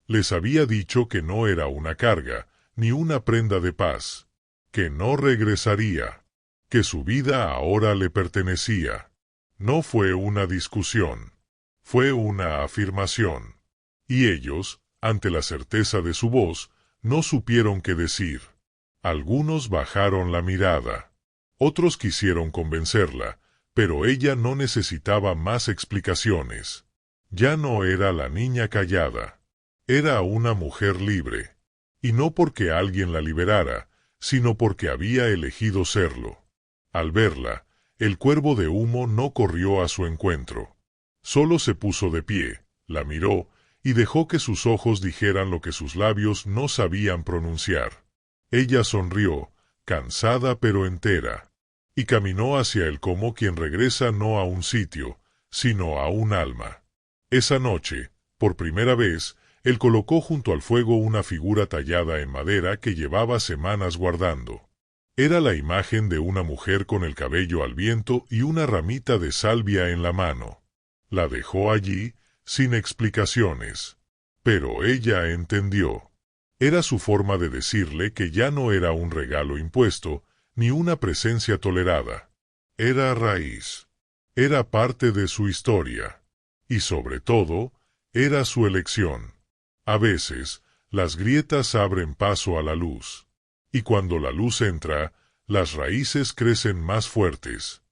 Les había dicho que no era una carga, ni una prenda de paz, que no regresaría, que su vida ahora le pertenecía. No fue una discusión, fue una afirmación. Y ellos, ante la certeza de su voz, no supieron qué decir. Algunos bajaron la mirada. Otros quisieron convencerla, pero ella no necesitaba más explicaciones. Ya no era la niña callada. Era una mujer libre. Y no porque alguien la liberara, sino porque había elegido serlo. Al verla, el cuervo de humo no corrió a su encuentro. Solo se puso de pie, la miró, y dejó que sus ojos dijeran lo que sus labios no sabían pronunciar. Ella sonrió, cansada pero entera, y caminó hacia él como quien regresa no a un sitio, sino a un alma. Esa noche, por primera vez, él colocó junto al fuego una figura tallada en madera que llevaba semanas guardando. Era la imagen de una mujer con el cabello al viento y una ramita de salvia en la mano. La dejó allí, sin explicaciones. Pero ella entendió. Era su forma de decirle que ya no era un regalo impuesto, ni una presencia tolerada. Era raíz. Era parte de su historia. Y sobre todo, era su elección. A veces, las grietas abren paso a la luz. Y cuando la luz entra, las raíces crecen más fuertes.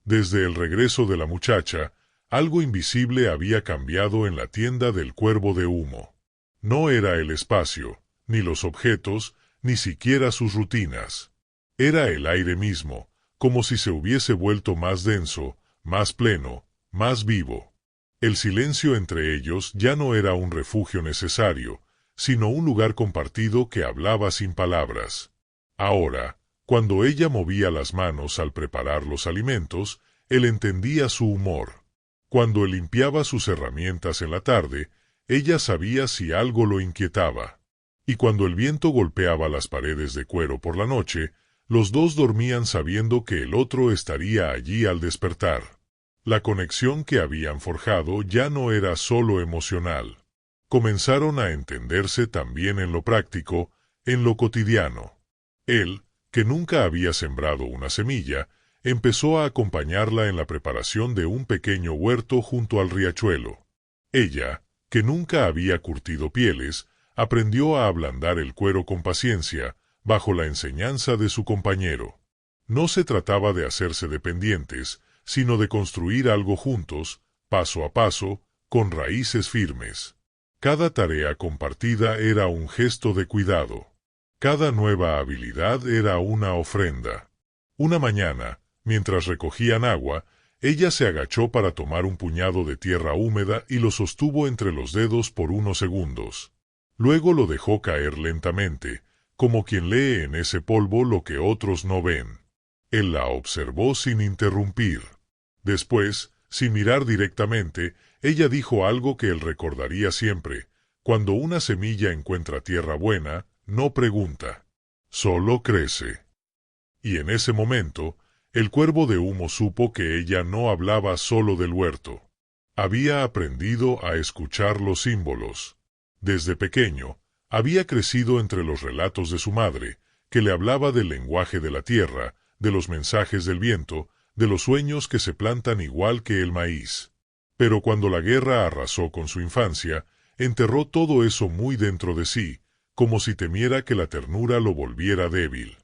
Desde el regreso de la muchacha, algo invisible había cambiado en la tienda del cuervo de humo. No era el espacio, ni los objetos, ni siquiera sus rutinas. Era el aire mismo, como si se hubiese vuelto más denso, más pleno, más vivo. El silencio entre ellos ya no era un refugio necesario, sino un lugar compartido que hablaba sin palabras. Ahora, cuando ella movía las manos al preparar los alimentos, él entendía su humor. Cuando él limpiaba sus herramientas en la tarde, ella sabía si algo lo inquietaba. Y cuando el viento golpeaba las paredes de cuero por la noche, los dos dormían sabiendo que el otro estaría allí al despertar. La conexión que habían forjado ya no era solo emocional. Comenzaron a entenderse también en lo práctico, en lo cotidiano. Él, que nunca había sembrado una semilla, empezó a acompañarla en la preparación de un pequeño huerto junto al riachuelo. Ella, que nunca había curtido pieles, aprendió a ablandar el cuero con paciencia, bajo la enseñanza de su compañero. No se trataba de hacerse dependientes, sino de construir algo juntos, paso a paso, con raíces firmes. Cada tarea compartida era un gesto de cuidado. Cada nueva habilidad era una ofrenda. Una mañana, mientras recogían agua, Ella se agachó para tomar un puñado de tierra húmeda y lo sostuvo entre los dedos por unos segundos. Luego lo dejó caer lentamente, como quien lee en ese polvo lo que otros no ven. Él la observó sin interrumpir. Después, sin mirar directamente, ella dijo algo que él recordaría siempre: cuando una semilla encuentra tierra buena, no pregunta, solo crece. Y en ese momento, el cuervo de humo supo que ella no hablaba solo del huerto. Había aprendido a escuchar los símbolos. Desde pequeño, había crecido entre los relatos de su madre, que le hablaba del lenguaje de la tierra, de los mensajes del viento, de los sueños que se plantan igual que el maíz. Pero cuando la guerra arrasó con su infancia, enterró todo eso muy dentro de sí, como si temiera que la ternura lo volviera débil.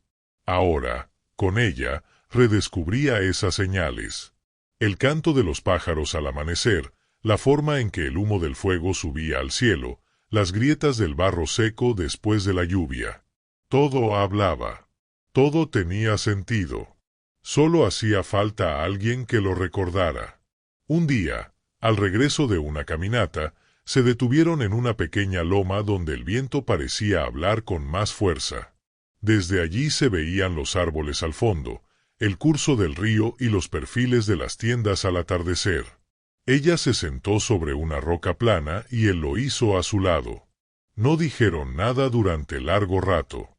Ahora, con ella, redescubría esas señales. El canto de los pájaros al amanecer, la forma en que el humo del fuego subía al cielo, las grietas del barro seco después de la lluvia. Todo hablaba. Todo tenía sentido. Solo hacía falta a alguien que lo recordara. Un día, al regreso de una caminata, se detuvieron en una pequeña loma donde el viento parecía hablar con más fuerza. Desde allí se veían los árboles al fondo, el curso del río y los perfiles de las tiendas al atardecer. Ella se sentó sobre una roca plana y él lo hizo a su lado. No dijeron nada durante largo rato.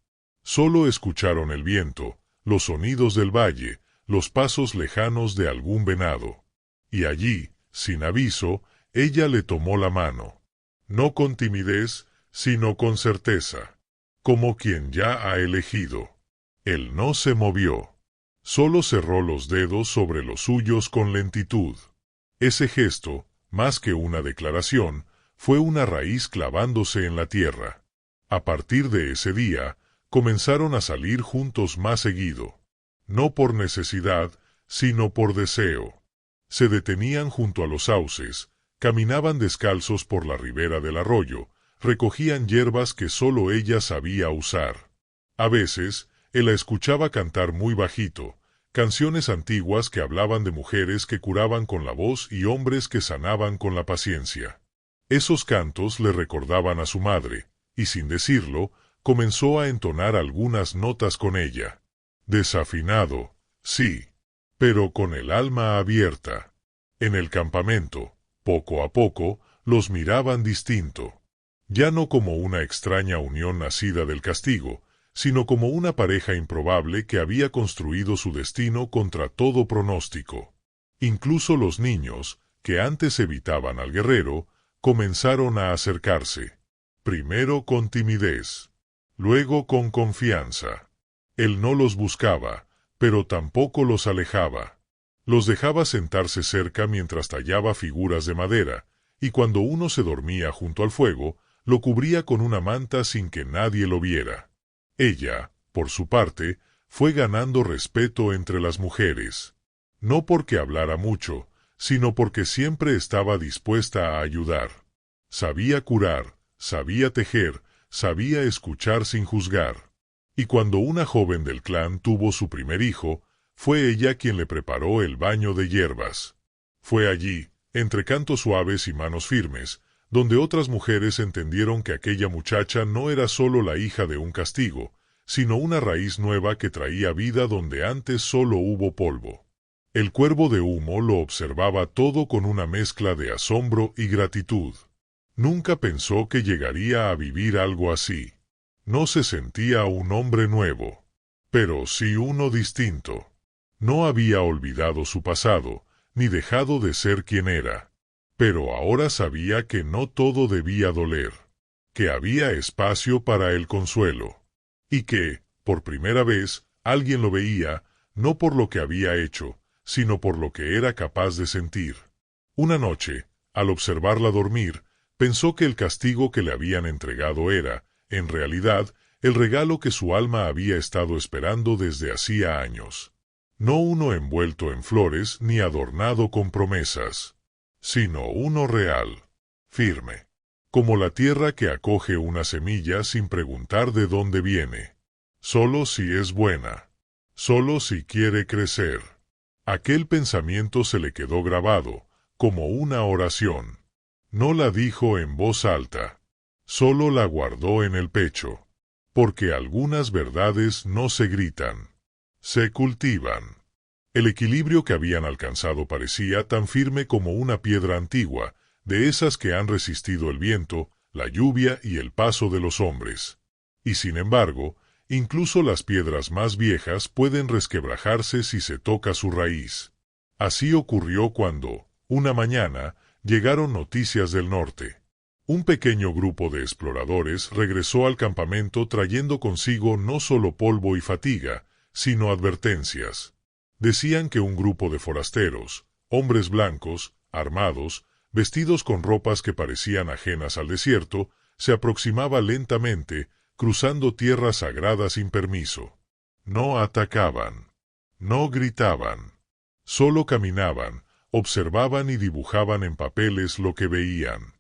Solo escucharon el viento, los sonidos del valle, los pasos lejanos de algún venado. Y allí, sin aviso, ella le tomó la mano. No con timidez, sino con certeza. Como quien ya ha elegido. Él no se movió. Solo cerró los dedos sobre los suyos con lentitud. Ese gesto, más que una declaración, fue una raíz clavándose en la tierra. A partir de ese día, comenzaron a salir juntos más seguido. No por necesidad, sino por deseo. Se detenían junto a los sauces, caminaban descalzos por la ribera del arroyo, recogían hierbas que sólo ella sabía usar. A veces, él la escuchaba cantar muy bajito, canciones antiguas que hablaban de mujeres que curaban con la voz y hombres que sanaban con la paciencia. Esos cantos le recordaban a su madre, y sin decirlo, comenzó a entonar algunas notas con ella. Desafinado, sí, pero con el alma abierta. En el campamento, poco a poco, los miraban distinto. Ya no como una extraña unión nacida del castigo, sino como una pareja improbable que había construido su destino contra todo pronóstico. Incluso los niños, que antes evitaban al guerrero, comenzaron a acercarse. Primero con timidez, luego con confianza. Él no los buscaba, pero tampoco los alejaba. Los dejaba sentarse cerca mientras tallaba figuras de madera, y cuando uno se dormía junto al fuego, lo cubría con una manta sin que nadie lo viera. Ella, por su parte, fue ganando respeto entre las mujeres. No porque hablara mucho, sino porque siempre estaba dispuesta a ayudar. Sabía curar, sabía tejer, sabía escuchar sin juzgar. Y cuando una joven del clan tuvo su primer hijo, fue ella quien le preparó el baño de hierbas. Fue allí, entre cantos suaves y manos firmes, donde otras mujeres entendieron que aquella muchacha no era solo la hija de un castigo, sino una raíz nueva que traía vida donde antes solo hubo polvo. El cuervo de humo lo observaba todo con una mezcla de asombro y gratitud. Nunca pensó que llegaría a vivir algo así. No se sentía un hombre nuevo, pero sí uno distinto. No había olvidado su pasado, ni dejado de ser quien era. Pero ahora sabía que no todo debía doler, que había espacio para el consuelo, y que, por primera vez, alguien lo veía, no por lo que había hecho, sino por lo que era capaz de sentir. Una noche, al observarla dormir, pensó que el castigo que le habían entregado era, en realidad, el regalo que su alma había estado esperando desde hacía años. No uno envuelto en flores ni adornado con promesas, sino uno real, firme, como la tierra que acoge una semilla sin preguntar de dónde viene, solo si es buena, solo si quiere crecer. Aquel pensamiento se le quedó grabado, como una oración. No la dijo en voz alta. Solo la guardó en el pecho. Porque algunas verdades no se gritan. Se cultivan. El equilibrio que habían alcanzado parecía tan firme como una piedra antigua, de esas que han resistido el viento, la lluvia y el paso de los hombres. Y sin embargo, incluso las piedras más viejas pueden resquebrajarse si se toca su raíz. Así ocurrió cuando, una mañana, llegaron noticias del norte. Un pequeño grupo de exploradores regresó al campamento trayendo consigo no solo polvo y fatiga, sino advertencias. Decían que un grupo de forasteros, hombres blancos, armados, vestidos con ropas que parecían ajenas al desierto, se aproximaba lentamente, cruzando tierra sagrada sin permiso. No atacaban. No gritaban. Solo caminaban, observaban y dibujaban en papeles lo que veían.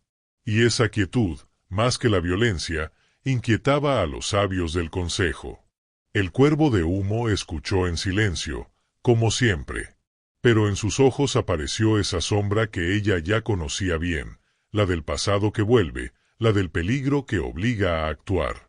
Y esa quietud, más que la violencia, inquietaba a los sabios del consejo. El cuervo de humo escuchó en silencio, como siempre. Pero en sus ojos apareció esa sombra que ella ya conocía bien, la del pasado que vuelve, la del peligro que obliga a actuar.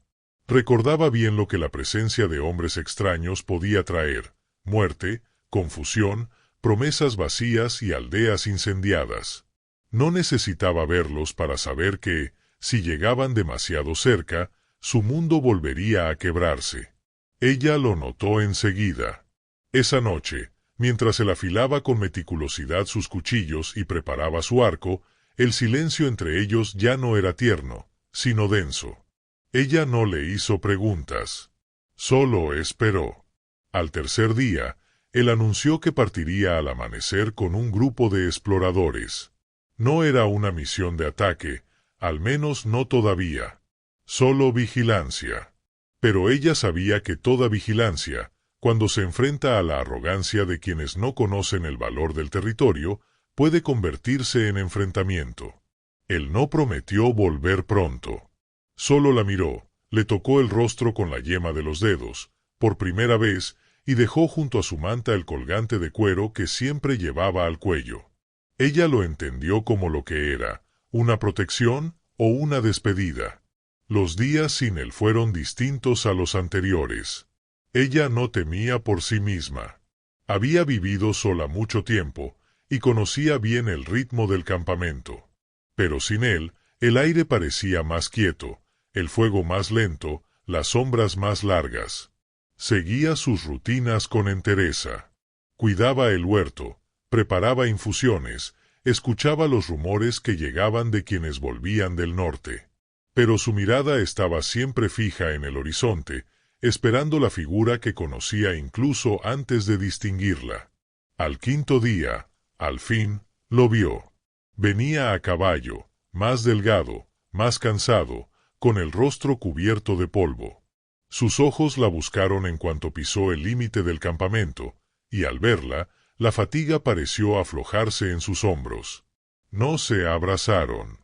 Recordaba bien lo que la presencia de hombres extraños podía traer: muerte, confusión, promesas vacías y aldeas incendiadas. No necesitaba verlos para saber que, si llegaban demasiado cerca, su mundo volvería a quebrarse. Ella lo notó enseguida. Esa noche, mientras él afilaba con meticulosidad sus cuchillos y preparaba su arco, el silencio entre ellos ya no era tierno, sino denso. Ella no le hizo preguntas. Solo esperó. Al tercer día, él anunció que partiría al amanecer con un grupo de exploradores. No era una misión de ataque, al menos no todavía. Solo vigilancia. Pero ella sabía que toda vigilancia, cuando se enfrenta a la arrogancia de quienes no conocen el valor del territorio, puede convertirse en enfrentamiento. Él no prometió volver pronto. Solo la miró, le tocó el rostro con la yema de los dedos, por primera vez, y dejó junto a su manta el colgante de cuero que siempre llevaba al cuello. Ella lo entendió como lo que era, una protección o una despedida. Los días sin él fueron distintos a los anteriores. Ella no temía por sí misma. Había vivido sola mucho tiempo, y conocía bien el ritmo del campamento. Pero sin él, el aire parecía más quieto, el fuego más lento, las sombras más largas. Seguía sus rutinas con entereza. Cuidaba el huerto, preparaba infusiones, escuchaba los rumores que llegaban de quienes volvían del norte. Pero su mirada estaba siempre fija en el horizonte, esperando la figura que conocía incluso antes de distinguirla. Al quinto día, al fin, lo vio. Venía a caballo, más delgado, más cansado, con el rostro cubierto de polvo. Sus ojos la buscaron en cuanto pisó el límite del campamento, y al verla, la fatiga pareció aflojarse en sus hombros. No se abrazaron.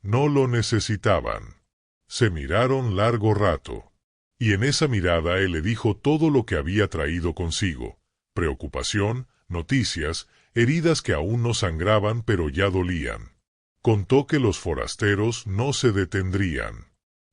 No lo necesitaban. Se miraron largo rato. Y en esa mirada él le dijo todo lo que había traído consigo: preocupación, noticias, heridas que aún no sangraban pero ya dolían. Contó que los forasteros no se detendrían,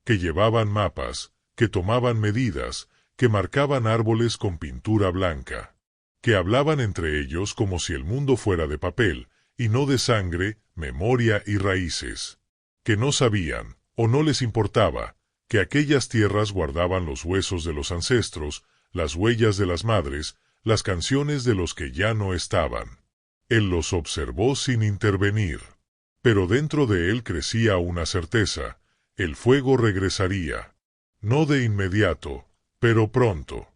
que llevaban mapas, que tomaban medidas, que marcaban árboles con pintura blanca, que hablaban entre ellos como si el mundo fuera de papel, y no de sangre, memoria y raíces, que no sabían, o no les importaba, que aquellas tierras guardaban los huesos de los ancestros, las huellas de las madres, las canciones de los que ya no estaban. Él los observó sin intervenir. Pero dentro de él crecía una certeza: el fuego regresaría. No de inmediato, pero pronto.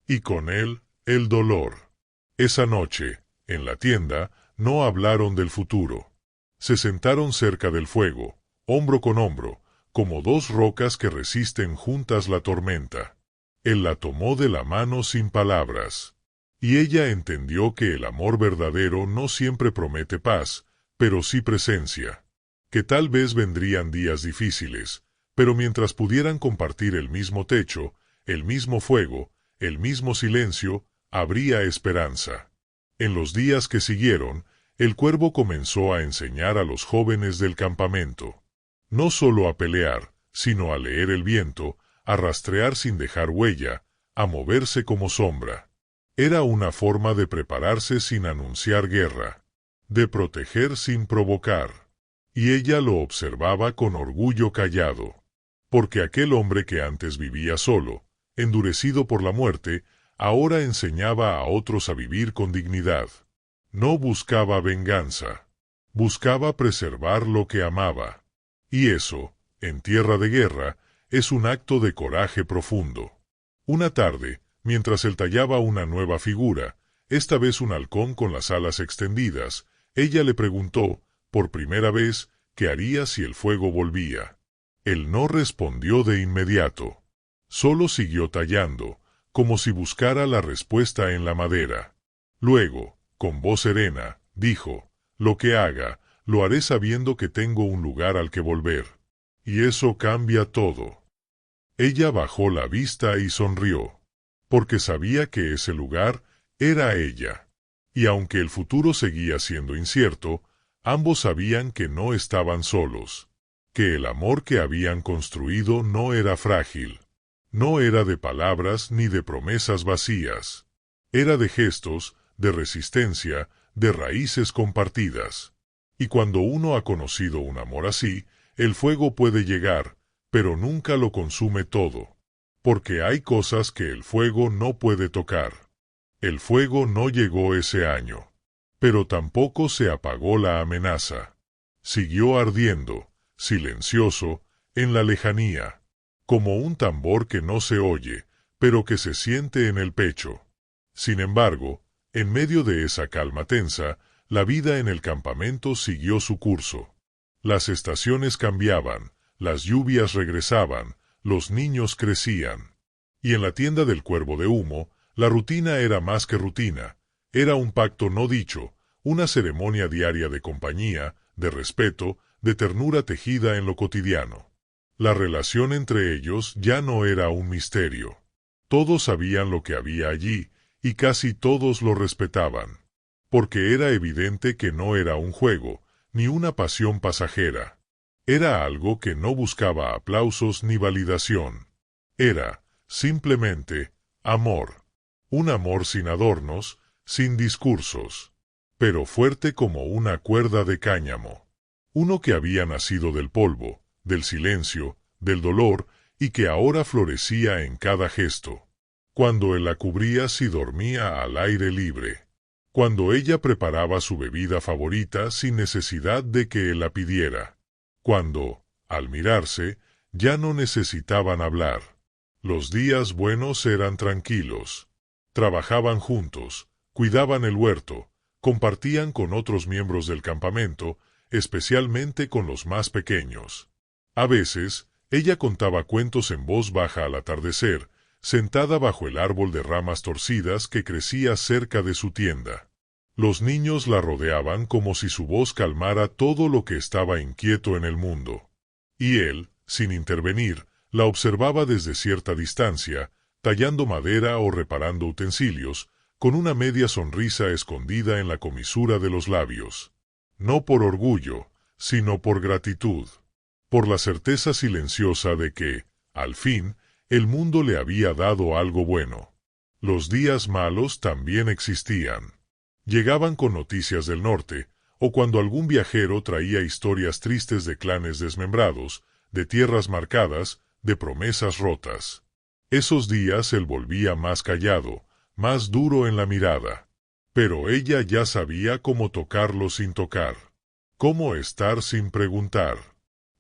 Y con él, el dolor. Esa noche, en la tienda, no hablaron del futuro. Se sentaron cerca del fuego, hombro con hombro, como dos rocas que resisten juntas la tormenta. Él la tomó de la mano sin palabras. Y ella entendió que el amor verdadero no siempre promete paz, pero sí presencia. Que tal vez vendrían días difíciles, pero mientras pudieran compartir el mismo techo, el mismo fuego, el mismo silencio, habría esperanza. En los días que siguieron, el cuervo comenzó a enseñar a los jóvenes del campamento, no solo a pelear, sino a leer el viento, a rastrear sin dejar huella, a moverse como sombra. Era una forma de prepararse sin anunciar guerra, de proteger sin provocar. Y ella lo observaba con orgullo callado, porque aquel hombre que antes vivía solo, endurecido por la muerte, ahora enseñaba a otros a vivir con dignidad. No buscaba venganza, buscaba preservar lo que amaba. Y eso, en tierra de guerra, es un acto de coraje profundo. Una tarde, mientras él tallaba una nueva figura, esta vez un halcón con las alas extendidas, ella le preguntó, por primera vez, qué haría si el fuego volvía. Él no respondió de inmediato. Solo siguió tallando, como si buscara la respuesta en la madera. Luego, con voz serena, dijo, lo que haga, lo haré sabiendo que tengo un lugar al que volver. Y eso cambia todo. Ella bajó la vista y sonrió, porque sabía que ese lugar era ella. Y aunque el futuro seguía siendo incierto, ambos sabían que no estaban solos, que el amor que habían construido no era frágil, no era de palabras ni de promesas vacías, era de gestos, de resistencia, de raíces compartidas. Y cuando uno ha conocido un amor así, el fuego puede llegar, pero nunca lo consume todo, porque hay cosas que el fuego no puede tocar. El fuego no llegó ese año, pero tampoco se apagó la amenaza. Siguió ardiendo, silencioso, en la lejanía, como un tambor que no se oye, pero que se siente en el pecho. Sin embargo, en medio de esa calma tensa, la vida en el campamento siguió su curso. Las estaciones cambiaban, las lluvias regresaban, los niños crecían. Y en la tienda del Cuervo de Humo, la rutina era más que rutina, era un pacto no dicho, una ceremonia diaria de compañía, de respeto, de ternura tejida en lo cotidiano. La relación entre ellos ya no era un misterio. Todos sabían lo que había allí, y casi todos lo respetaban, porque era evidente que no era un juego, ni una pasión pasajera. Era algo que no buscaba aplausos ni validación. Era, simplemente, amor. Un amor sin adornos, sin discursos, pero fuerte como una cuerda de cáñamo. Uno que había nacido del polvo, del silencio, del dolor, y que ahora florecía en cada gesto. Cuando él la cubría si dormía al aire libre. Cuando ella preparaba su bebida favorita sin necesidad de que él la pidiera. Cuando, al mirarse, ya no necesitaban hablar. Los días buenos eran tranquilos. Trabajaban juntos, cuidaban el huerto, compartían con otros miembros del campamento, especialmente con los más pequeños. A veces, ella contaba cuentos en voz baja al atardecer, sentada bajo el árbol de ramas torcidas que crecía cerca de su tienda. Los niños la rodeaban como si su voz calmara todo lo que estaba inquieto en el mundo. Y él, sin intervenir, la observaba desde cierta distancia, tallando madera o reparando utensilios, con una media sonrisa escondida en la comisura de los labios. No por orgullo, sino por gratitud. Por la certeza silenciosa de que, al fin, el mundo le había dado algo bueno. Los días malos también existían. Llegaban con noticias del norte, o cuando algún viajero traía historias tristes de clanes desmembrados, de tierras marcadas, de promesas rotas. Esos días él volvía más callado, más duro en la mirada. Pero ella ya sabía cómo tocarlo sin tocar. Cómo estar sin preguntar.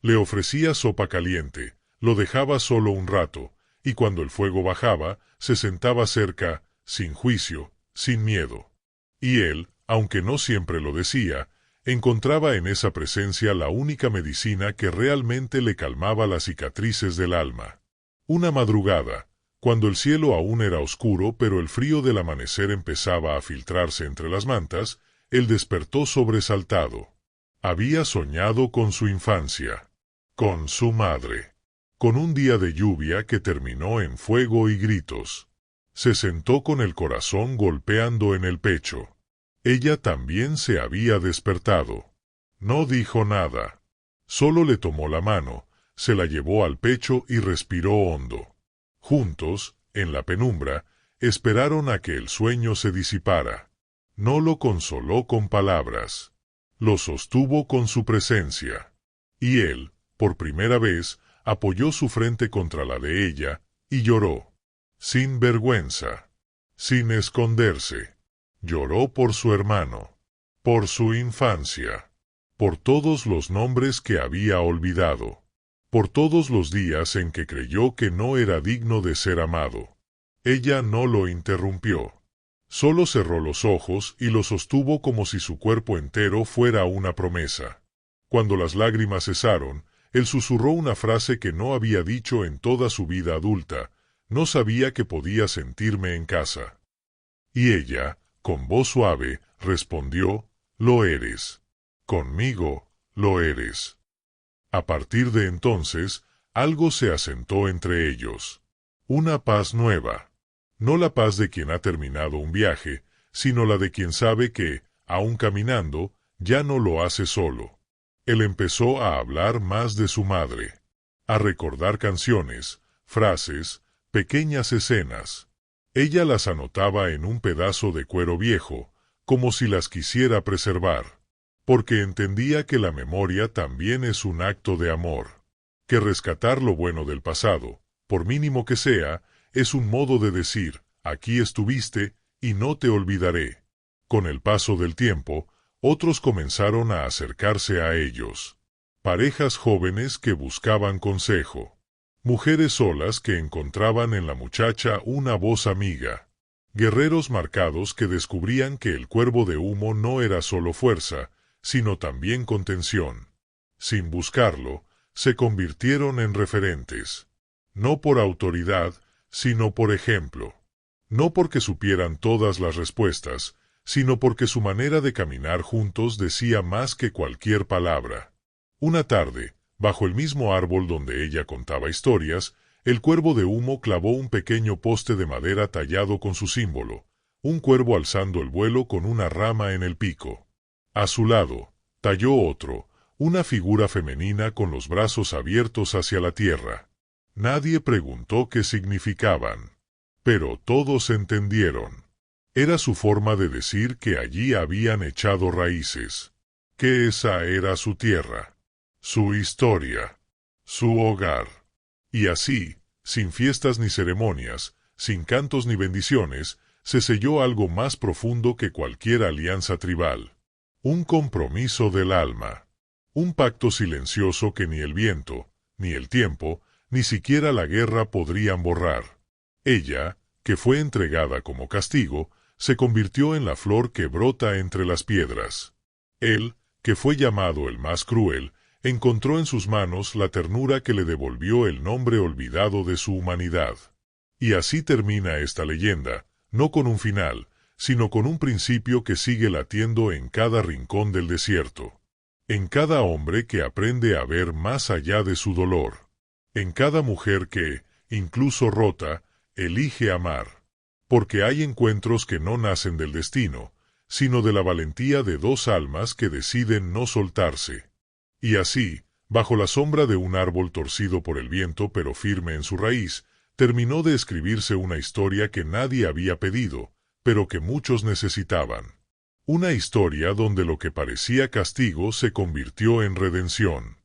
Le ofrecía sopa caliente, lo dejaba solo un rato, y cuando el fuego bajaba, se sentaba cerca, sin juicio, sin miedo. Y él, aunque no siempre lo decía, encontraba en esa presencia la única medicina que realmente le calmaba las cicatrices del alma. Una madrugada, cuando el cielo aún era oscuro pero el frío del amanecer empezaba a filtrarse entre las mantas, él despertó sobresaltado. Había soñado con su infancia, con su madre, con un día de lluvia que terminó en fuego y gritos. Se sentó con el corazón golpeando en el pecho. Ella también se había despertado. No dijo nada. Solo le tomó la mano, se la llevó al pecho y respiró hondo. Juntos, en la penumbra, esperaron a que el sueño se disipara. No lo consoló con palabras. Lo sostuvo con su presencia. Y él, por primera vez, apoyó su frente contra la de ella, y lloró. Sin vergüenza. Sin esconderse. Lloró por su hermano. Por su infancia. Por todos los nombres que había olvidado. Por todos los días en que creyó que no era digno de ser amado. Ella no lo interrumpió. Solo cerró los ojos y lo sostuvo como si su cuerpo entero fuera una promesa. Cuando las lágrimas cesaron, él susurró una frase que no había dicho en toda su vida adulta: no sabía que podía sentirme en casa. Y ella, con voz suave, respondió: lo eres. Conmigo, lo eres. A partir de entonces, algo se asentó entre ellos. Una paz nueva. No la paz de quien ha terminado un viaje, sino la de quien sabe que, aun caminando, ya no lo hace solo. Él empezó a hablar más de su madre, a recordar canciones, frases, pequeñas escenas. Ella las anotaba en un pedazo de cuero viejo, como si las quisiera preservar, porque entendía que la memoria también es un acto de amor, que rescatar lo bueno del pasado, por mínimo que sea, es un modo de decir: aquí estuviste y no te olvidaré. Con el paso del tiempo, otros comenzaron a acercarse a ellos. Parejas jóvenes que buscaban consejo. Mujeres solas que encontraban en la muchacha una voz amiga. Guerreros marcados que descubrían que el cuervo de humo no era solo fuerza, sino también contención. Sin buscarlo, se convirtieron en referentes. No por autoridad, sino por ejemplo. No porque supieran todas las respuestas, sino porque su manera de caminar juntos decía más que cualquier palabra. Una tarde, bajo el mismo árbol donde ella contaba historias, el cuervo de humo clavó un pequeño poste de madera tallado con su símbolo, un cuervo alzando el vuelo con una rama en el pico. A su lado, talló otro, una figura femenina con los brazos abiertos hacia la tierra. Nadie preguntó qué significaban, pero todos entendieron. Era su forma de decir que allí habían echado raíces, que esa era su tierra, su historia, su hogar. Y así, sin fiestas ni ceremonias, sin cantos ni bendiciones, se selló algo más profundo que cualquier alianza tribal. Un compromiso del alma. Un pacto silencioso que ni el viento, ni el tiempo, ni siquiera la guerra podrían borrar. Ella, que fue entregada como castigo, se convirtió en la flor que brota entre las piedras. Él, que fue llamado el más cruel, encontró en sus manos la ternura que le devolvió el nombre olvidado de su humanidad. Y así termina esta leyenda, no con un final, sino con un principio que sigue latiendo en cada rincón del desierto. En cada hombre que aprende a ver más allá de su dolor. En cada mujer que, incluso rota, elige amar. Porque hay encuentros que no nacen del destino, sino de la valentía de dos almas que deciden no soltarse. Y así, bajo la sombra de un árbol torcido por el viento pero firme en su raíz, terminó de escribirse una historia que nadie había pedido, pero que muchos necesitaban. Una historia donde lo que parecía castigo se convirtió en redención.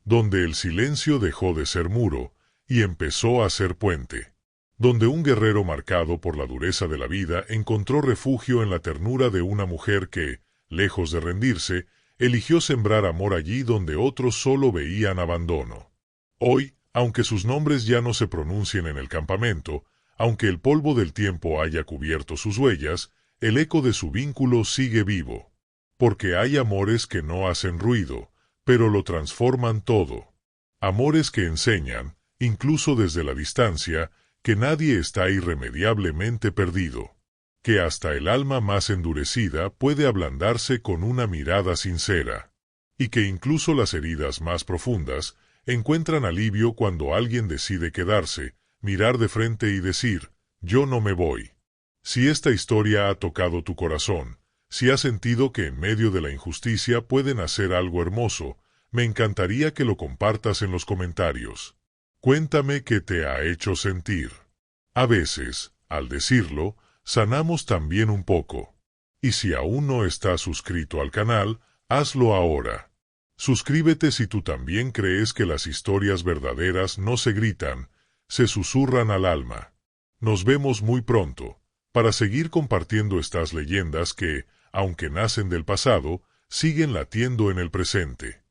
Donde el silencio dejó de ser muro y empezó a ser puente. Donde un guerrero marcado por la dureza de la vida encontró refugio en la ternura de una mujer que, lejos de rendirse, eligió sembrar amor allí donde otros solo veían abandono. Hoy, aunque sus nombres ya no se pronuncien en el campamento, aunque el polvo del tiempo haya cubierto sus huellas, el eco de su vínculo sigue vivo. Porque hay amores que no hacen ruido, pero lo transforman todo. Amores que enseñan, incluso desde la distancia, que nadie está irremediablemente perdido. Que hasta el alma más endurecida puede ablandarse con una mirada sincera. Y que incluso las heridas más profundas encuentran alivio cuando alguien decide quedarse, mirar de frente y decir: yo no me voy. Si esta historia ha tocado tu corazón, Si has sentido que en medio de la injusticia pueden hacer algo hermoso, me encantaría que lo compartas en los comentarios. Cuéntame qué te ha hecho sentir. A veces, al decirlo, sanamos también un poco. Y si aún no estás suscrito al canal, hazlo ahora. Suscríbete si tú también crees que las historias verdaderas no se gritan, se susurran al alma. Nos vemos muy pronto, para seguir compartiendo estas leyendas que, aunque nacen del pasado, siguen latiendo en el presente.